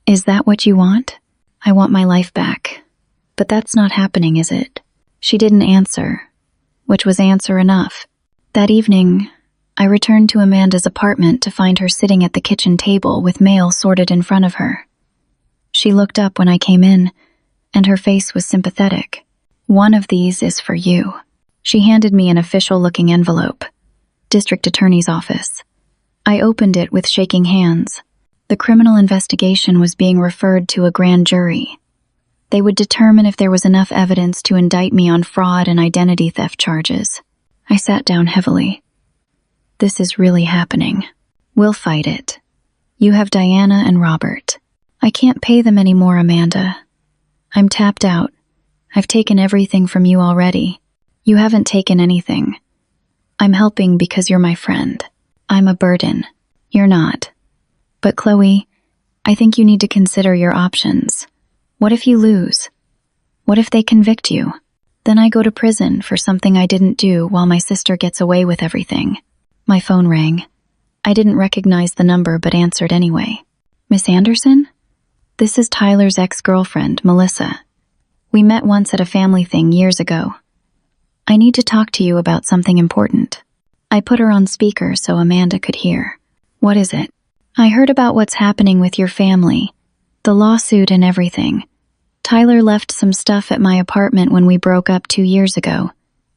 Is that what you want?" "I want my life back. But that's not happening, is it?" She didn't answer, which was answer enough. That evening, I returned to Amanda's apartment to find her sitting at the kitchen table with mail sorted in front of her. She looked up when I came in, and her face was sympathetic. "One of these is for you." She handed me an official-looking envelope. District Attorney's Office. I opened it with shaking hands. The criminal investigation was being referred to a grand jury. They would determine if there was enough evidence to indict me on fraud and identity theft charges. I sat down heavily. This is really happening. We'll fight it. You have Diana and Robert. I can't pay them anymore, Amanda. I'm tapped out. I've taken everything from you already. You haven't taken anything. I'm helping because you're my friend. I'm a burden. You're not. But Chloe, I think you need to consider your options. What if you lose? What if they convict you? Then I go to prison for something I didn't do while my sister gets away with everything. My phone rang. I didn't recognize the number but answered anyway. Miss Anderson? This is Tyler's ex-girlfriend, Melissa. We met once at a family thing years ago. I need to talk to you about something important. I put her on speaker so Amanda could hear. What is it? I heard about what's happening with your family, the lawsuit and everything. Tyler left some stuff at my apartment when we broke up 2 years ago.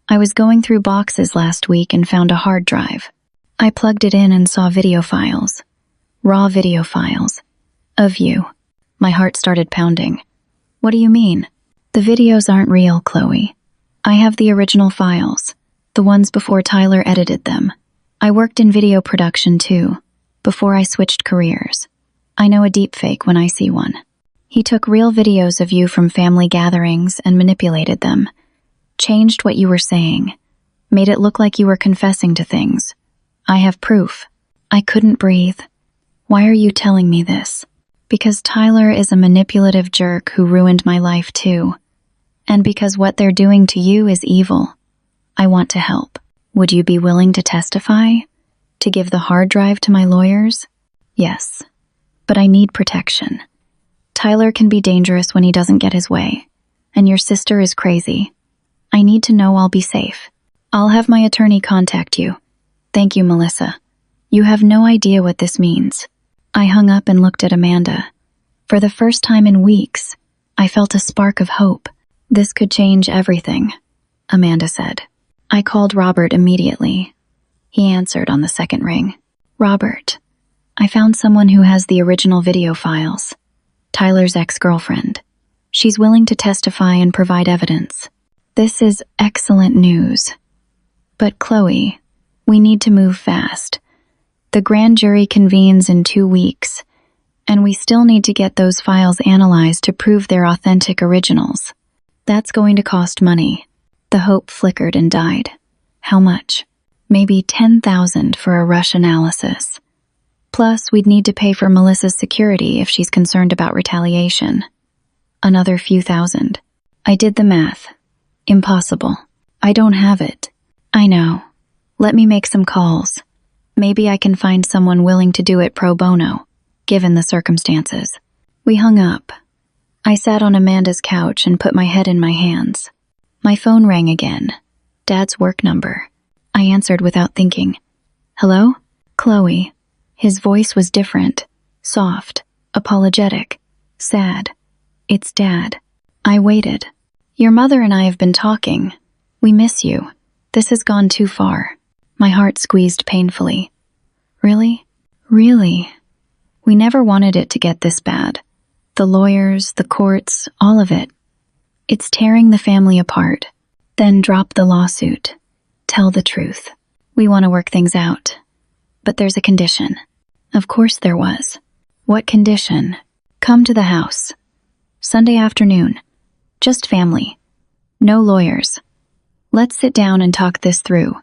I was going through boxes last week and found a hard drive. I plugged it in and saw video files. Raw video files. Of you. My heart started pounding. What do you mean? The videos aren't real, Chloe. I have the original files, the ones before Tyler edited them. I worked in video production too, before I switched careers. I know a deepfake when I see one. He took real videos of you from family gatherings and manipulated them, changed what you were saying, made it look like you were confessing to things. I have proof. I couldn't breathe. Why are you telling me this? Because Tyler is a manipulative jerk who ruined my life too. And because what they're doing to you is evil. I want to help. Would you be willing to testify? To give the hard drive to my lawyers? Yes. But I need protection. Tyler can be dangerous when he doesn't get his way. And your sister is crazy. I need to know I'll be safe. I'll have my attorney contact you. Thank you, Melissa. You have no idea what this means. I hung up and looked at Amanda. For the first time in weeks, I felt a spark of hope. This could change everything, Amanda said. I called Robert immediately. He answered on the second ring. Robert, I found someone who has the original video files. Tyler's ex-girlfriend. She's willing to testify and provide evidence. This is excellent news. But Chloe, we need to move fast. The grand jury convenes in 2 weeks, and we still need to get those files analyzed to prove they're authentic originals. That's going to cost money. The hope flickered and died. How much? Maybe $10,000 for a rush analysis. Plus, we'd need to pay for Melissa's security if she's concerned about retaliation. Another few thousand. I did the math. Impossible. I don't have it. I know. Let me make some calls. Maybe I can find someone willing to do it pro bono, given the circumstances. We hung up. I sat on Amanda's couch and put my head in my hands. My phone rang again. Dad's work number. I answered without thinking. Hello? Chloe. His voice was different, soft, apologetic, sad. It's Dad. I waited. Your mother and I have been talking. We miss you. This has gone too far. My heart squeezed painfully. Really? Really? We never wanted it to get this bad. The lawyers, the courts, all of it. It's tearing the family apart. Then drop the lawsuit. Tell the truth. We want to work things out. But there's a condition. Of course there was. What condition? Come to the house. Sunday afternoon. Just family. No lawyers. Let's sit down and talk this through.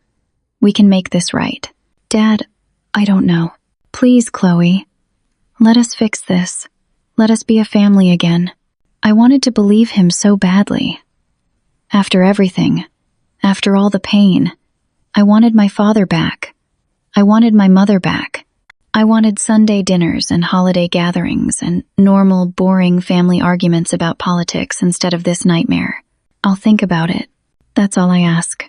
We can make this right. Dad, I don't know. Please, Chloe. Let us fix this. Let us be a family again. I wanted to believe him so badly. After everything, after all the pain, I wanted my father back. I wanted my mother back. I wanted Sunday dinners and holiday gatherings and normal, boring family arguments about politics instead of this nightmare. I'll think about it. That's all I ask.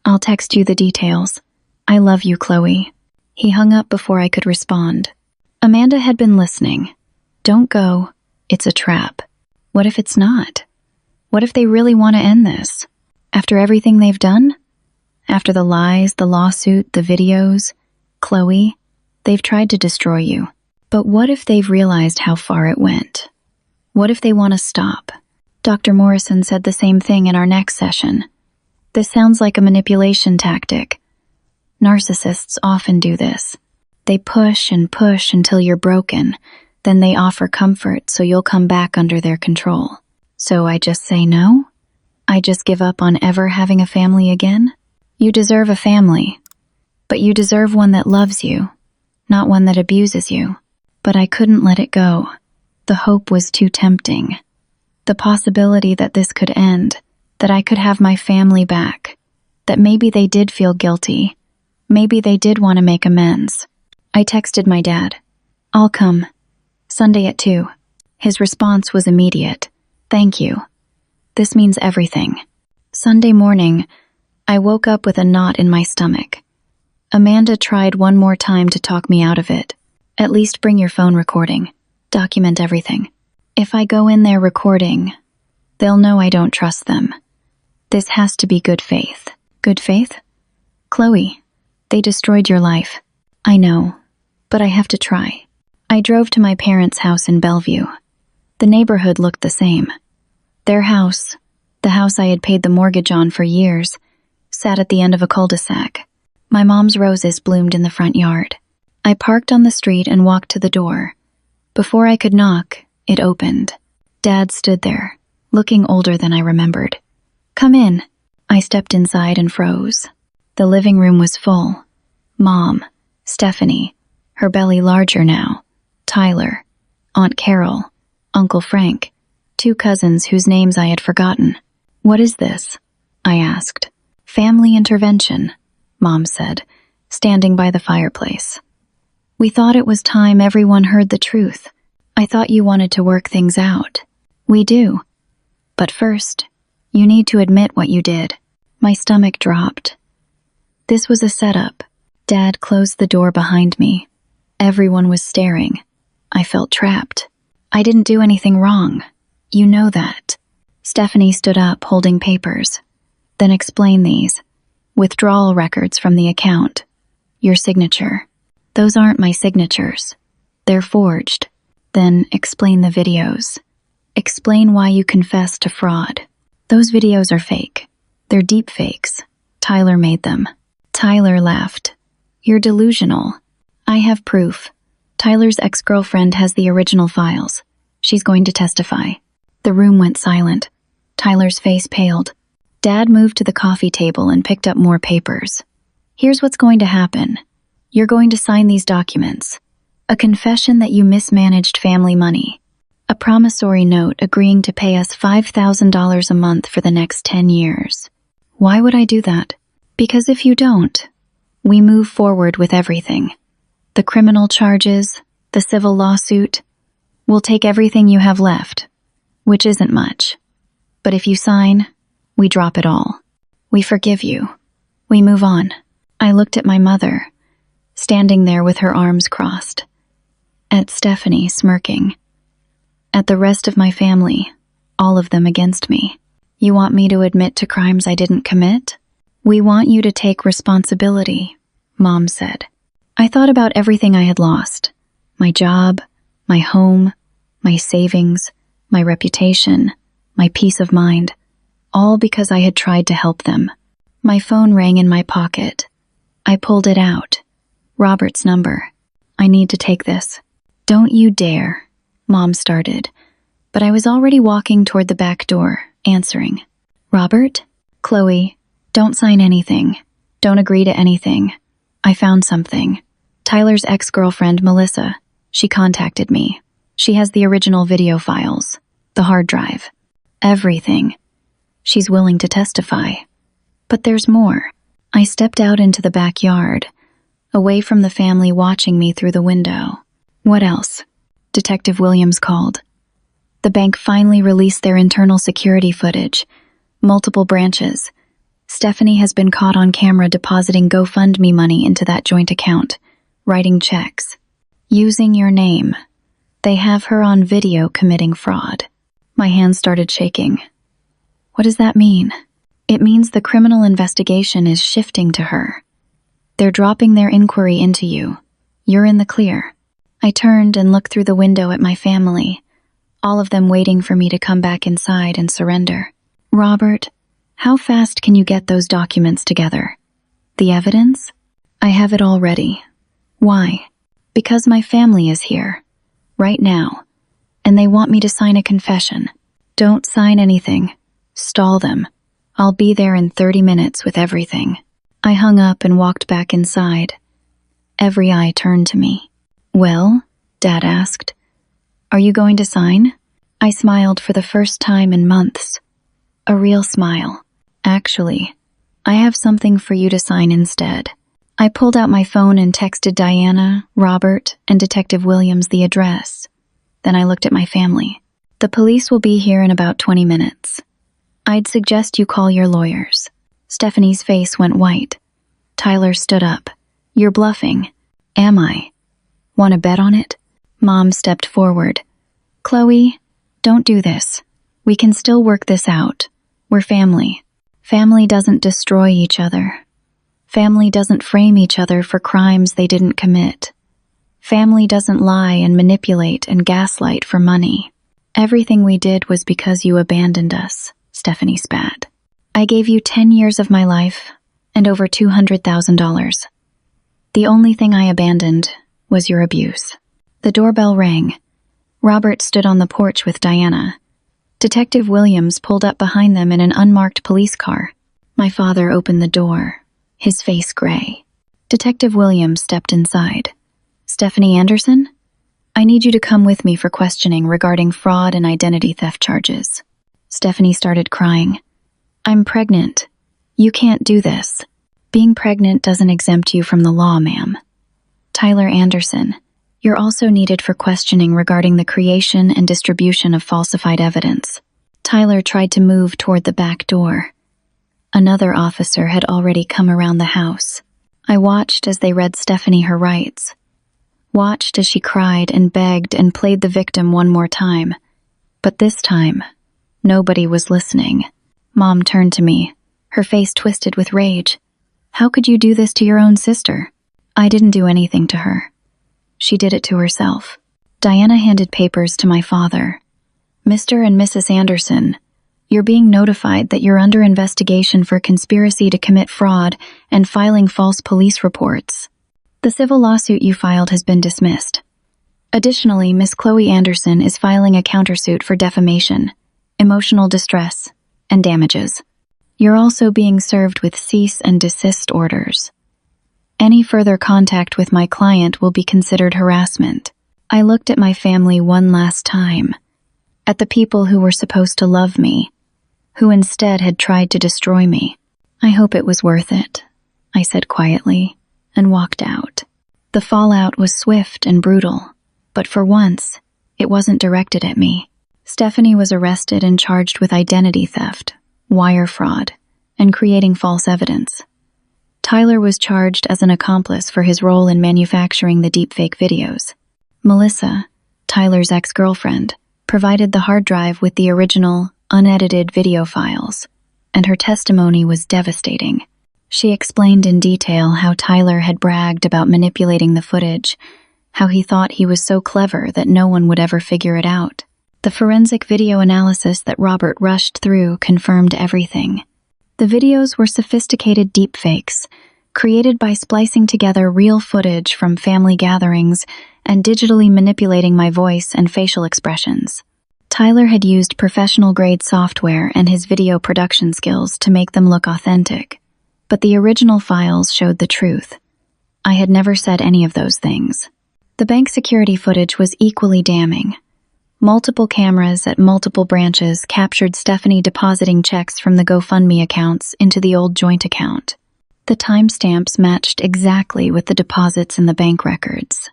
I'll text you the details. I love you, Chloe. He hung up before I could respond. Amanda had been listening. Don't go. It's a trap. What if it's not? What if they really want to end this? After everything they've done? After the lies, the lawsuit, the videos? Chloe, they've tried to destroy you. But what if they've realized how far it went? What if they want to stop? Dr. Morrison said the same thing in our next session. This sounds like a manipulation tactic. Narcissists often do this. They push and push until you're broken. Then they offer comfort so you'll come back under their control. So I just say no? I just give up on ever having a family again? You deserve a family. But you deserve one that loves you, not one that abuses you. But I couldn't let it go. The hope was too tempting. The possibility that this could end, that I could have my family back, that maybe they did feel guilty. Maybe they did want to make amends. I texted my dad. I'll come. Sunday at 2. His response was immediate. Thank you. This means everything. Sunday morning, I woke up with a knot in my stomach. Amanda tried one more time to talk me out of it. At least bring your phone recording. Document everything. If I go in there recording, they'll know I don't trust them. This has to be good faith. Good faith? Chloe, they destroyed your life. I know, but I have to try. I drove to my parents' house in Bellevue. The neighborhood looked the same. Their house, the house I had paid the mortgage on for years, sat at the end of a cul-de-sac. My mom's roses bloomed in the front yard. I parked on the street and walked to the door. Before I could knock, it opened. Dad stood there, looking older than I remembered. Come in. I stepped inside and froze. The living room was full. Mom, Stephanie, her belly larger now, Tyler, Aunt Carol, Uncle Frank, 2 cousins whose names I had forgotten. What is this? I asked. Family intervention, Mom said, standing by the fireplace. We thought it was time everyone heard the truth. I thought you wanted to work things out. We do. But first, you need to admit what you did. My stomach dropped. This was a setup. Dad closed the door behind me. Everyone was staring. I felt trapped. I didn't do anything wrong. You know that. Stephanie stood up, holding papers. Then explain these. Withdrawal records from the account. Your signature. Those aren't my signatures. They're forged. Then explain the videos. Explain why you confessed to fraud. Those videos are fake. They're deepfakes. Tyler made them. Tyler laughed. You're delusional. I have proof. Tyler's ex-girlfriend has the original files. She's going to testify. The room went silent. Tyler's face paled. Dad moved to the coffee table and picked up more papers. Here's what's going to happen. You're going to sign these documents. A confession that you mismanaged family money. A promissory note agreeing to pay us $5,000 a month for the next 10 years. Why would I do that? Because if you don't, we move forward with everything. The criminal charges, the civil lawsuit. We'll take everything you have left, which isn't much. But if you sign, we drop it all. We forgive you. We move on. I looked at my mother, standing there with her arms crossed. At Stephanie, smirking. At the rest of my family, all of them against me. You want me to admit to crimes I didn't commit? We want you to take responsibility, Mom said. I thought about everything I had lost. My job, my home, my savings, my reputation, my peace of mind, all because I had tried to help them. My phone rang in my pocket. I pulled it out. Robert's number. I need to take this. Don't you dare, Mom started, but I was already walking toward the back door, answering. Robert? Chloe, don't sign anything. Don't agree to anything. I found something. Tyler's ex-girlfriend, Melissa, she contacted me. She has the original video files, the hard drive, everything. She's willing to testify. But there's more. I stepped out into the backyard, away from the family watching me through the window. What else? Detective Williams called. The bank finally released their internal security footage. Multiple branches. Stephanie has been caught on camera depositing GoFundMe money into that joint account, writing checks. Using your name. They have her on video committing fraud. My hands started shaking. What does that mean? It means the criminal investigation is shifting to her. They're dropping their inquiry into you. You're in the clear. I turned and looked through the window at my family, all of them waiting for me to come back inside and surrender. Robert, how fast can you get those documents together? The evidence? I have it all ready. Why? Because my family is here, right now, and they want me to sign a confession. Don't sign anything. Stall them. I'll be there in 30 minutes with everything. I hung up and walked back inside. Every eye turned to me. Well, Dad asked, are you going to sign? I smiled for the first time in months. A real smile. Actually, I have something for you to sign instead. I pulled out my phone and texted Diana, Robert, and Detective Williams the address. Then I looked at my family. The police will be here in about 20 minutes. I'd suggest you call your lawyers. Stephanie's face went white. Tyler stood up. You're bluffing. Am I? Want to bet on it? Mom stepped forward. Chloe, don't do this. We can still work this out. We're family. Family doesn't destroy each other. Family doesn't frame each other for crimes they didn't commit. Family doesn't lie and manipulate and gaslight for money. Everything we did was because you abandoned us, Stephanie spat. I gave you 10 years of my life and over $200,000. The only thing I abandoned was your abuse. The doorbell rang. Robert stood on the porch with Diana. Detective Williams pulled up behind them in an unmarked police car. My father opened the door, his face gray. Detective Williams stepped inside. Stephanie Anderson? I need you to come with me for questioning regarding fraud and identity theft charges. Stephanie started crying. I'm pregnant. You can't do this. Being pregnant doesn't exempt you from the law, ma'am. Tyler Anderson, you're also needed for questioning regarding the creation and distribution of falsified evidence. Tyler tried to move toward the back door. Another officer had already come around the house. I watched as they read Stephanie her rights. Watched as she cried and begged and played the victim one more time. But this time, nobody was listening. Mom turned to me, her face twisted with rage. How could you do this to your own sister? I didn't do anything to her. She did it to herself. Diana handed papers to my father. Mr. and Mrs. Anderson, you're being notified that you're under investigation for conspiracy to commit fraud and filing false police reports. The civil lawsuit you filed has been dismissed. Additionally, Miss Chloe Anderson is filing a countersuit for defamation, emotional distress, and damages. You're also being served with cease and desist orders. Any further contact with my client will be considered harassment. I looked at my family one last time, at the people who were supposed to love me, who instead had tried to destroy me. I hope it was worth it, I said quietly, and walked out. The fallout was swift and brutal, but for once, it wasn't directed at me. Stephanie was arrested and charged with identity theft, wire fraud, and creating false evidence. Tyler was charged as an accomplice for his role in manufacturing the deepfake videos. Melissa, Tyler's ex-girlfriend, provided the hard drive with the original, unedited video files, and her testimony was devastating. She explained in detail how Tyler had bragged about manipulating the footage, how he thought he was so clever that no one would ever figure it out. The forensic video analysis that Robert rushed through confirmed everything. The videos were sophisticated deepfakes, created by splicing together real footage from family gatherings and digitally manipulating my voice and facial expressions. Tyler had used professional-grade software and his video production skills to make them look authentic, but the original files showed the truth. I had never said any of those things. The bank security footage was equally damning. Multiple cameras at multiple branches captured Stephanie depositing checks from the GoFundMe accounts into the old joint account. The timestamps matched exactly with the deposits in the bank records.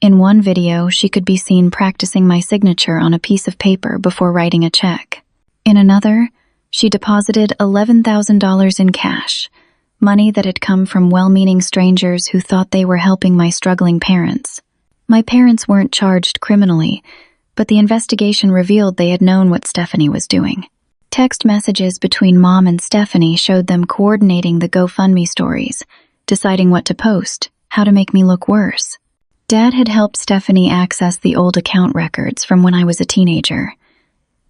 In one video, she could be seen practicing my signature on a piece of paper before writing a check. In another, she deposited $11,000 in cash, money that had come from well-meaning strangers who thought they were helping my struggling parents. My parents weren't charged criminally, but the investigation revealed they had known what Stephanie was doing. Text messages between Mom and Stephanie showed them coordinating the GoFundMe stories, deciding what to post, how to make me look worse. Dad had helped Stephanie access the old account records from when I was a teenager.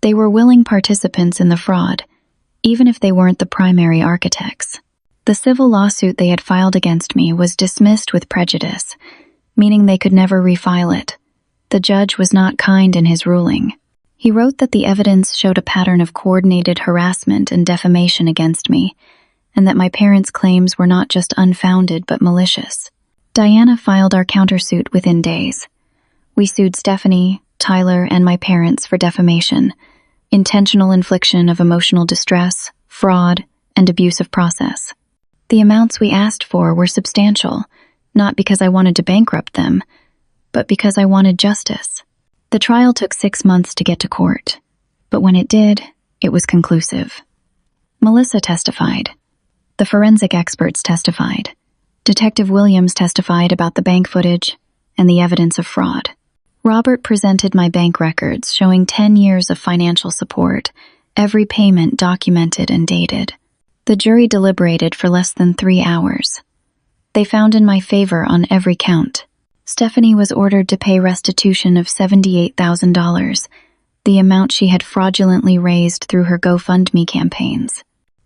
They were willing participants in the fraud, even if they weren't the primary architects. The civil lawsuit they had filed against me was dismissed with prejudice, meaning they could never refile it. The judge was not kind in his ruling. He wrote that the evidence showed a pattern of coordinated harassment and defamation against me, and that my parents' claims were not just unfounded but malicious. Diana filed our countersuit within days. We sued Stephanie, Tyler, and my parents for defamation, intentional infliction of emotional distress, fraud, and abuse of process. The amounts we asked for were substantial, not because I wanted to bankrupt them, but because I wanted justice. The trial took 6 months to get to court, but when it did, it was conclusive. Melissa testified. The forensic experts testified. Detective Williams testified about the bank footage and the evidence of fraud. Robert presented my bank records showing 10 years of financial support, every payment documented and dated. The jury deliberated for less than 3 hours. They found in my favor on every count. Stephanie was ordered to pay restitution of $78,000, the amount she had fraudulently raised through her GoFundMe campaigns.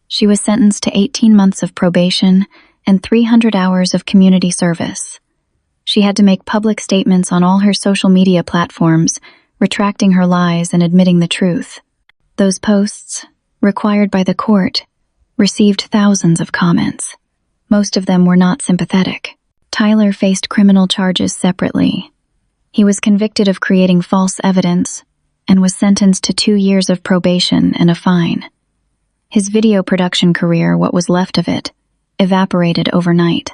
She was sentenced to 18 months of probation and 300 hours of community service. She had to make public statements on all her social media platforms, retracting her lies and admitting the truth. Those posts, required by the court, received thousands of comments. Most of them were not sympathetic. Tyler faced criminal charges separately. He was convicted of creating false evidence and was sentenced to 2 years of probation and a fine. His video production career, what was left of it, evaporated overnight.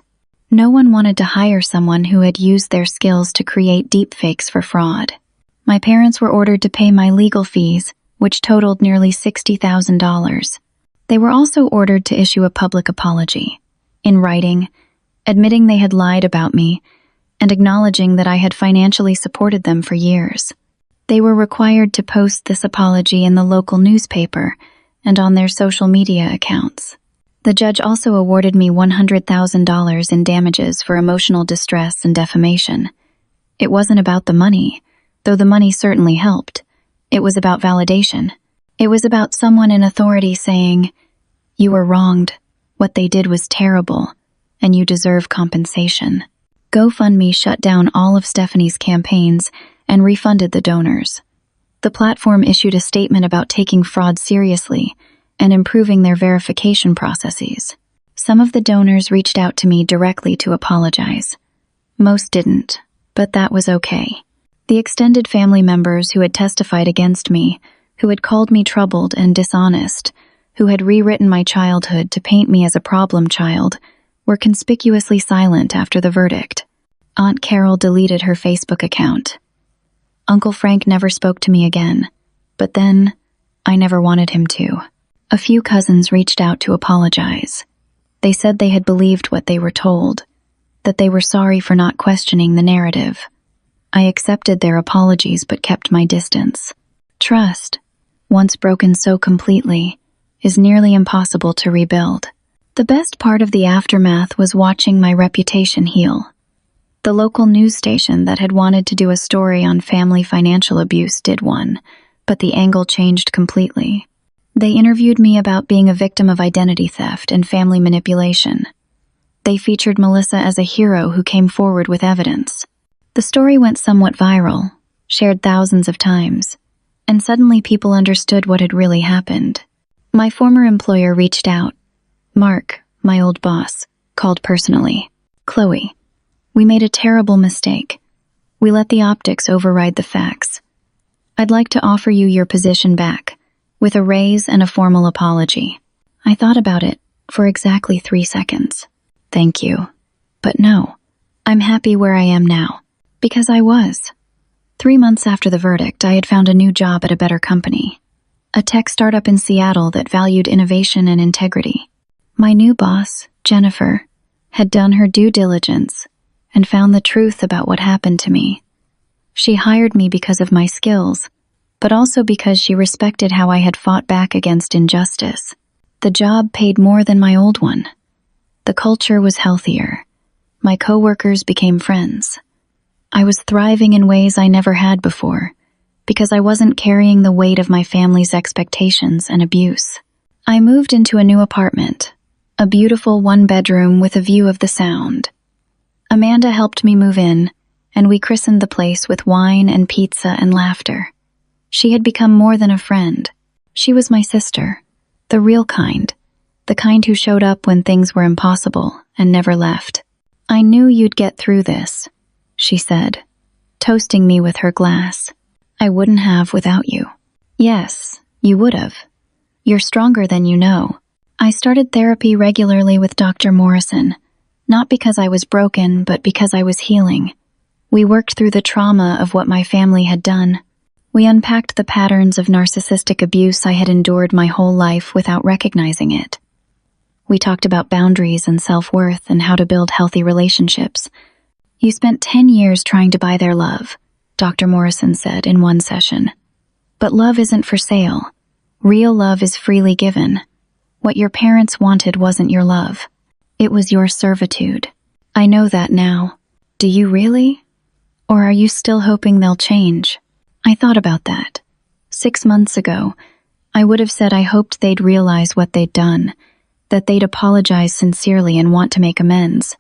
No one wanted to hire someone who had used their skills to create deepfakes for fraud. My parents were ordered to pay my legal fees, which totaled nearly $60,000. They were also ordered to issue a public apology, in writing, admitting they had lied about me, and acknowledging that I had financially supported them for years. They were required to post this apology in the local newspaper and on their social media accounts. The judge also awarded me $100,000 in damages for emotional distress and defamation. It wasn't about the money, though the money certainly helped. It was about validation. It was about someone in authority saying, "You were wronged. What they did was terrible, and you deserve compensation." GoFundMe shut down all of Stephanie's campaigns and refunded the donors. The platform issued a statement about taking fraud seriously and improving their verification processes. Some of the donors reached out to me directly to apologize. Most didn't, but that was okay. The extended family members who had testified against me, who had called me troubled and dishonest, who had rewritten my childhood to paint me as a problem child, were conspicuously silent after the verdict. Aunt Carol deleted her Facebook account. Uncle Frank never spoke to me again, but then I never wanted him to. A few cousins reached out to apologize. They said they had believed what they were told, that they were sorry for not questioning the narrative. I accepted their apologies but kept my distance. Trust, once broken so completely, is nearly impossible to rebuild. The best part of the aftermath was watching my reputation heal. The local news station that had wanted to do a story on family financial abuse did one, but the angle changed completely. They interviewed me about being a victim of identity theft and family manipulation. They featured Melissa as a hero who came forward with evidence. The story went somewhat viral, shared thousands of times, and suddenly people understood what had really happened. My former employer reached out. Mark, my old boss, called personally. Chloe, we made a terrible mistake. We let the optics override the facts. I'd like to offer you your position back, with a raise and a formal apology. I thought about it for exactly 3 seconds. Thank you. But no, I'm happy where I am now. Because I was. 3 months after the verdict, I had found a new job at a better company. A tech startup in Seattle that valued innovation and integrity. My new boss, Jennifer, had done her due diligence and found the truth about what happened to me. She hired me because of my skills, but also because she respected how I had fought back against injustice. The job paid more than my old one. The culture was healthier. My coworkers became friends. I was thriving in ways I never had before, because I wasn't carrying the weight of my family's expectations and abuse. I moved into a new apartment, a beautiful 1-bedroom with a view of the Sound. Amanda helped me move in, and we christened the place with wine and pizza and laughter. She had become more than a friend. She was my sister, the real kind, the kind who showed up when things were impossible and never left. I knew you'd get through this, she said, toasting me with her glass. I wouldn't have without you. Yes, you would have. You're stronger than you know. I started therapy regularly with Dr. Morrison, not because I was broken, but because I was healing. We worked through the trauma of what my family had done. We unpacked the patterns of narcissistic abuse I had endured my whole life without recognizing it. We talked about boundaries and self-worth and how to build healthy relationships. You spent 10 years trying to buy their love, Dr. Morrison said in one session. But love isn't for sale. Real love is freely given. What your parents wanted wasn't your love. It was your servitude. I know that now. Do you really? Or are you still hoping they'll change? I thought about that. 6 months ago, I would have said I hoped they'd realize what they'd done, that they'd apologize sincerely and want to make amends.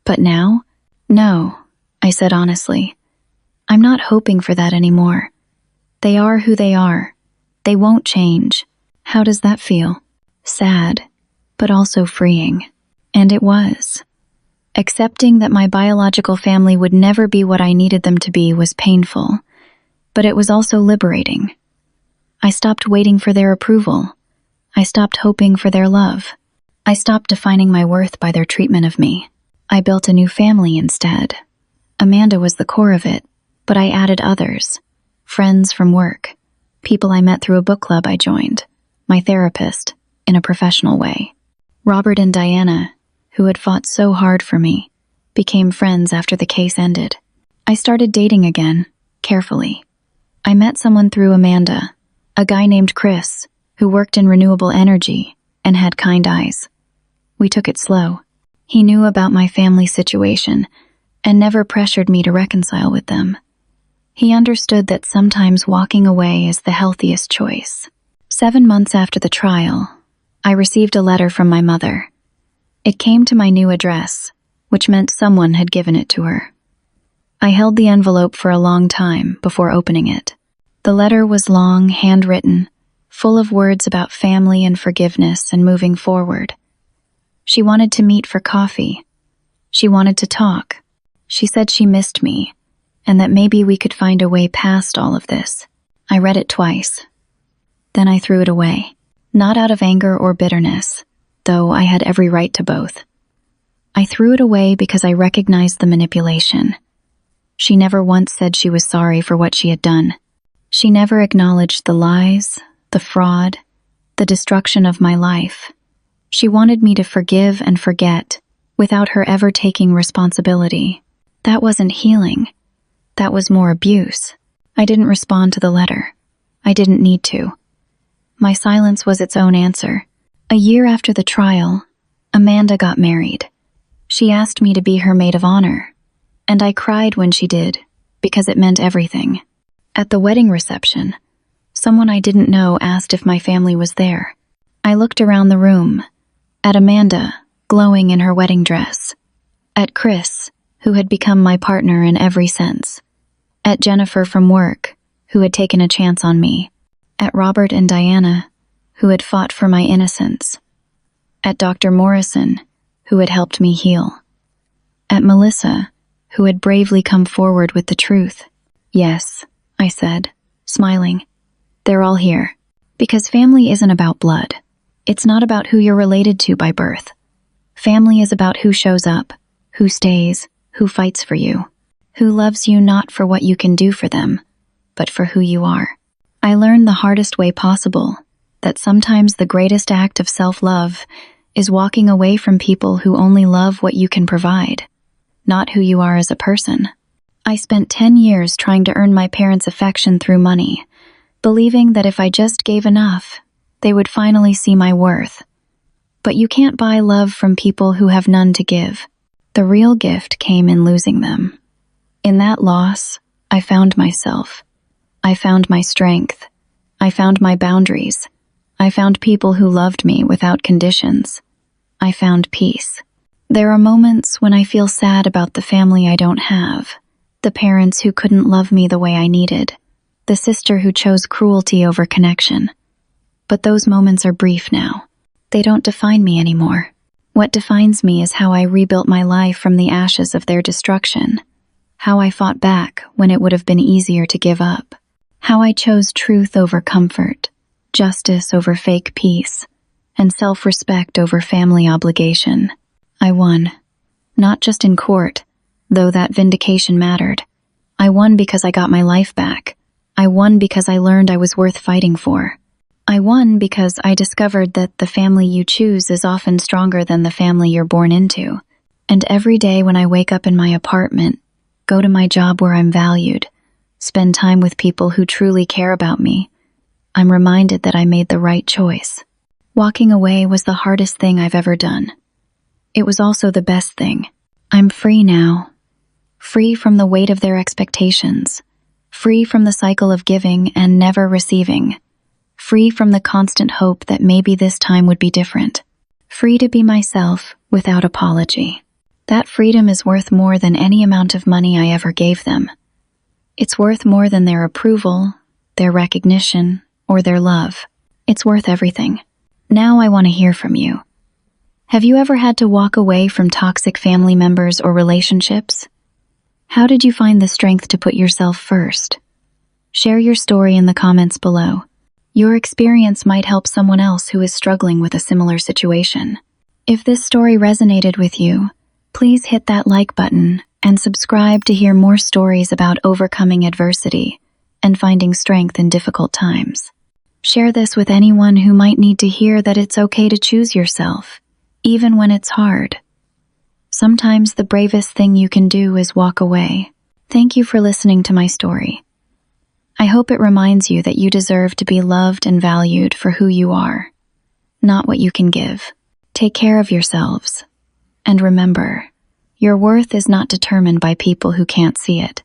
But now? No, I said honestly. I'm not hoping for that anymore. They are who they are. They won't change. How does that feel? Sad, but also freeing. And it was. Accepting that my biological family would never be what I needed them to be was painful, but it was also liberating. I stopped waiting for their approval. I stopped hoping for their love. I stopped defining my worth by their treatment of me. I built a new family instead. Amanda was the core of it, but I added others. Friends from work. People I met through a book club I joined. My therapist, in a professional way. Robert and Diana, who had fought so hard for me, became friends after the case ended. I started dating again, carefully. I met someone through Amanda, a guy named Chris, who worked in renewable energy and had kind eyes. We took it slow. He knew about my family situation and never pressured me to reconcile with them. He understood that sometimes walking away is the healthiest choice. 7 months after the trial, I received a letter from my mother. It came to my new address, which meant someone had given it to her. I held the envelope for a long time before opening it. The letter was long, handwritten, full of words about family and forgiveness and moving forward. She wanted to meet for coffee. She wanted to talk. She said she missed me, and that maybe we could find a way past all of this. I read it twice. Then I threw it away. Not out of anger or bitterness, though I had every right to both. I threw it away because I recognized the manipulation. She never once said she was sorry for what she had done. She never acknowledged the lies, the fraud, the destruction of my life. She wanted me to forgive and forget without her ever taking responsibility. That wasn't healing. That was more abuse. I didn't respond to the letter. I didn't need to. My silence was its own answer. A year after the trial, Amanda got married. She asked me to be her maid of honor, and I cried when she did, because it meant everything. At the wedding reception, someone I didn't know asked if my family was there. I looked around the room, at Amanda, glowing in her wedding dress, at Chris, who had become my partner in every sense, at Jennifer from work, who had taken a chance on me, at Robert and Diana, who had fought for my innocence, at Dr. Morrison, who had helped me heal, at Melissa, who had bravely come forward with the truth. Yes, I said, smiling. They're all here. Because family isn't about blood. It's not about who you're related to by birth. Family is about who shows up, who stays, who fights for you, who loves you not for what you can do for them, but for who you are. I learned the hardest way possible that sometimes the greatest act of self-love is walking away from people who only love what you can provide, not who you are as a person. I spent 10 years trying to earn my parents' affection through money, believing that if I just gave enough, they would finally see my worth. But you can't buy love from people who have none to give. The real gift came in losing them. In that loss, I found myself. I found my strength. I found my boundaries. I found people who loved me without conditions. I found peace. There are moments when I feel sad about the family I don't have, the parents who couldn't love me the way I needed, the sister who chose cruelty over connection. But those moments are brief now. They don't define me anymore. What defines me is how I rebuilt my life from the ashes of their destruction, how I fought back when it would have been easier to give up, how I chose truth over comfort, justice over fake peace, and self-respect over family obligation. I won, not just in court, though that vindication mattered. I won because I got my life back. I won because I learned I was worth fighting for. I won because I discovered that the family you choose is often stronger than the family you're born into. And every day when I wake up in my apartment, go to my job where I'm valued, spend time with people who truly care about me, I'm reminded that I made the right choice. Walking away was the hardest thing I've ever done. It was also the best thing. I'm free now. Free from the weight of their expectations. Free from the cycle of giving and never receiving. Free from the constant hope that maybe this time would be different. Free to be myself without apology. That freedom is worth more than any amount of money I ever gave them. It's worth more than their approval, their recognition, or their love. It's worth everything. Now I want to hear from you. Have you ever had to walk away from toxic family members or relationships? How did you find the strength to put yourself first? Share your story in the comments below. Your experience might help someone else who is struggling with a similar situation. If this story resonated with you, please hit that like button and subscribe to hear more stories about overcoming adversity and finding strength in difficult times. Share this with anyone who might need to hear that it's okay to choose yourself, even when it's hard. Sometimes the bravest thing you can do is walk away. Thank you for listening to my story. I hope it reminds you that you deserve to be loved and valued for who you are, not what you can give. Take care of yourselves. And remember, your worth is not determined by people who can't see it.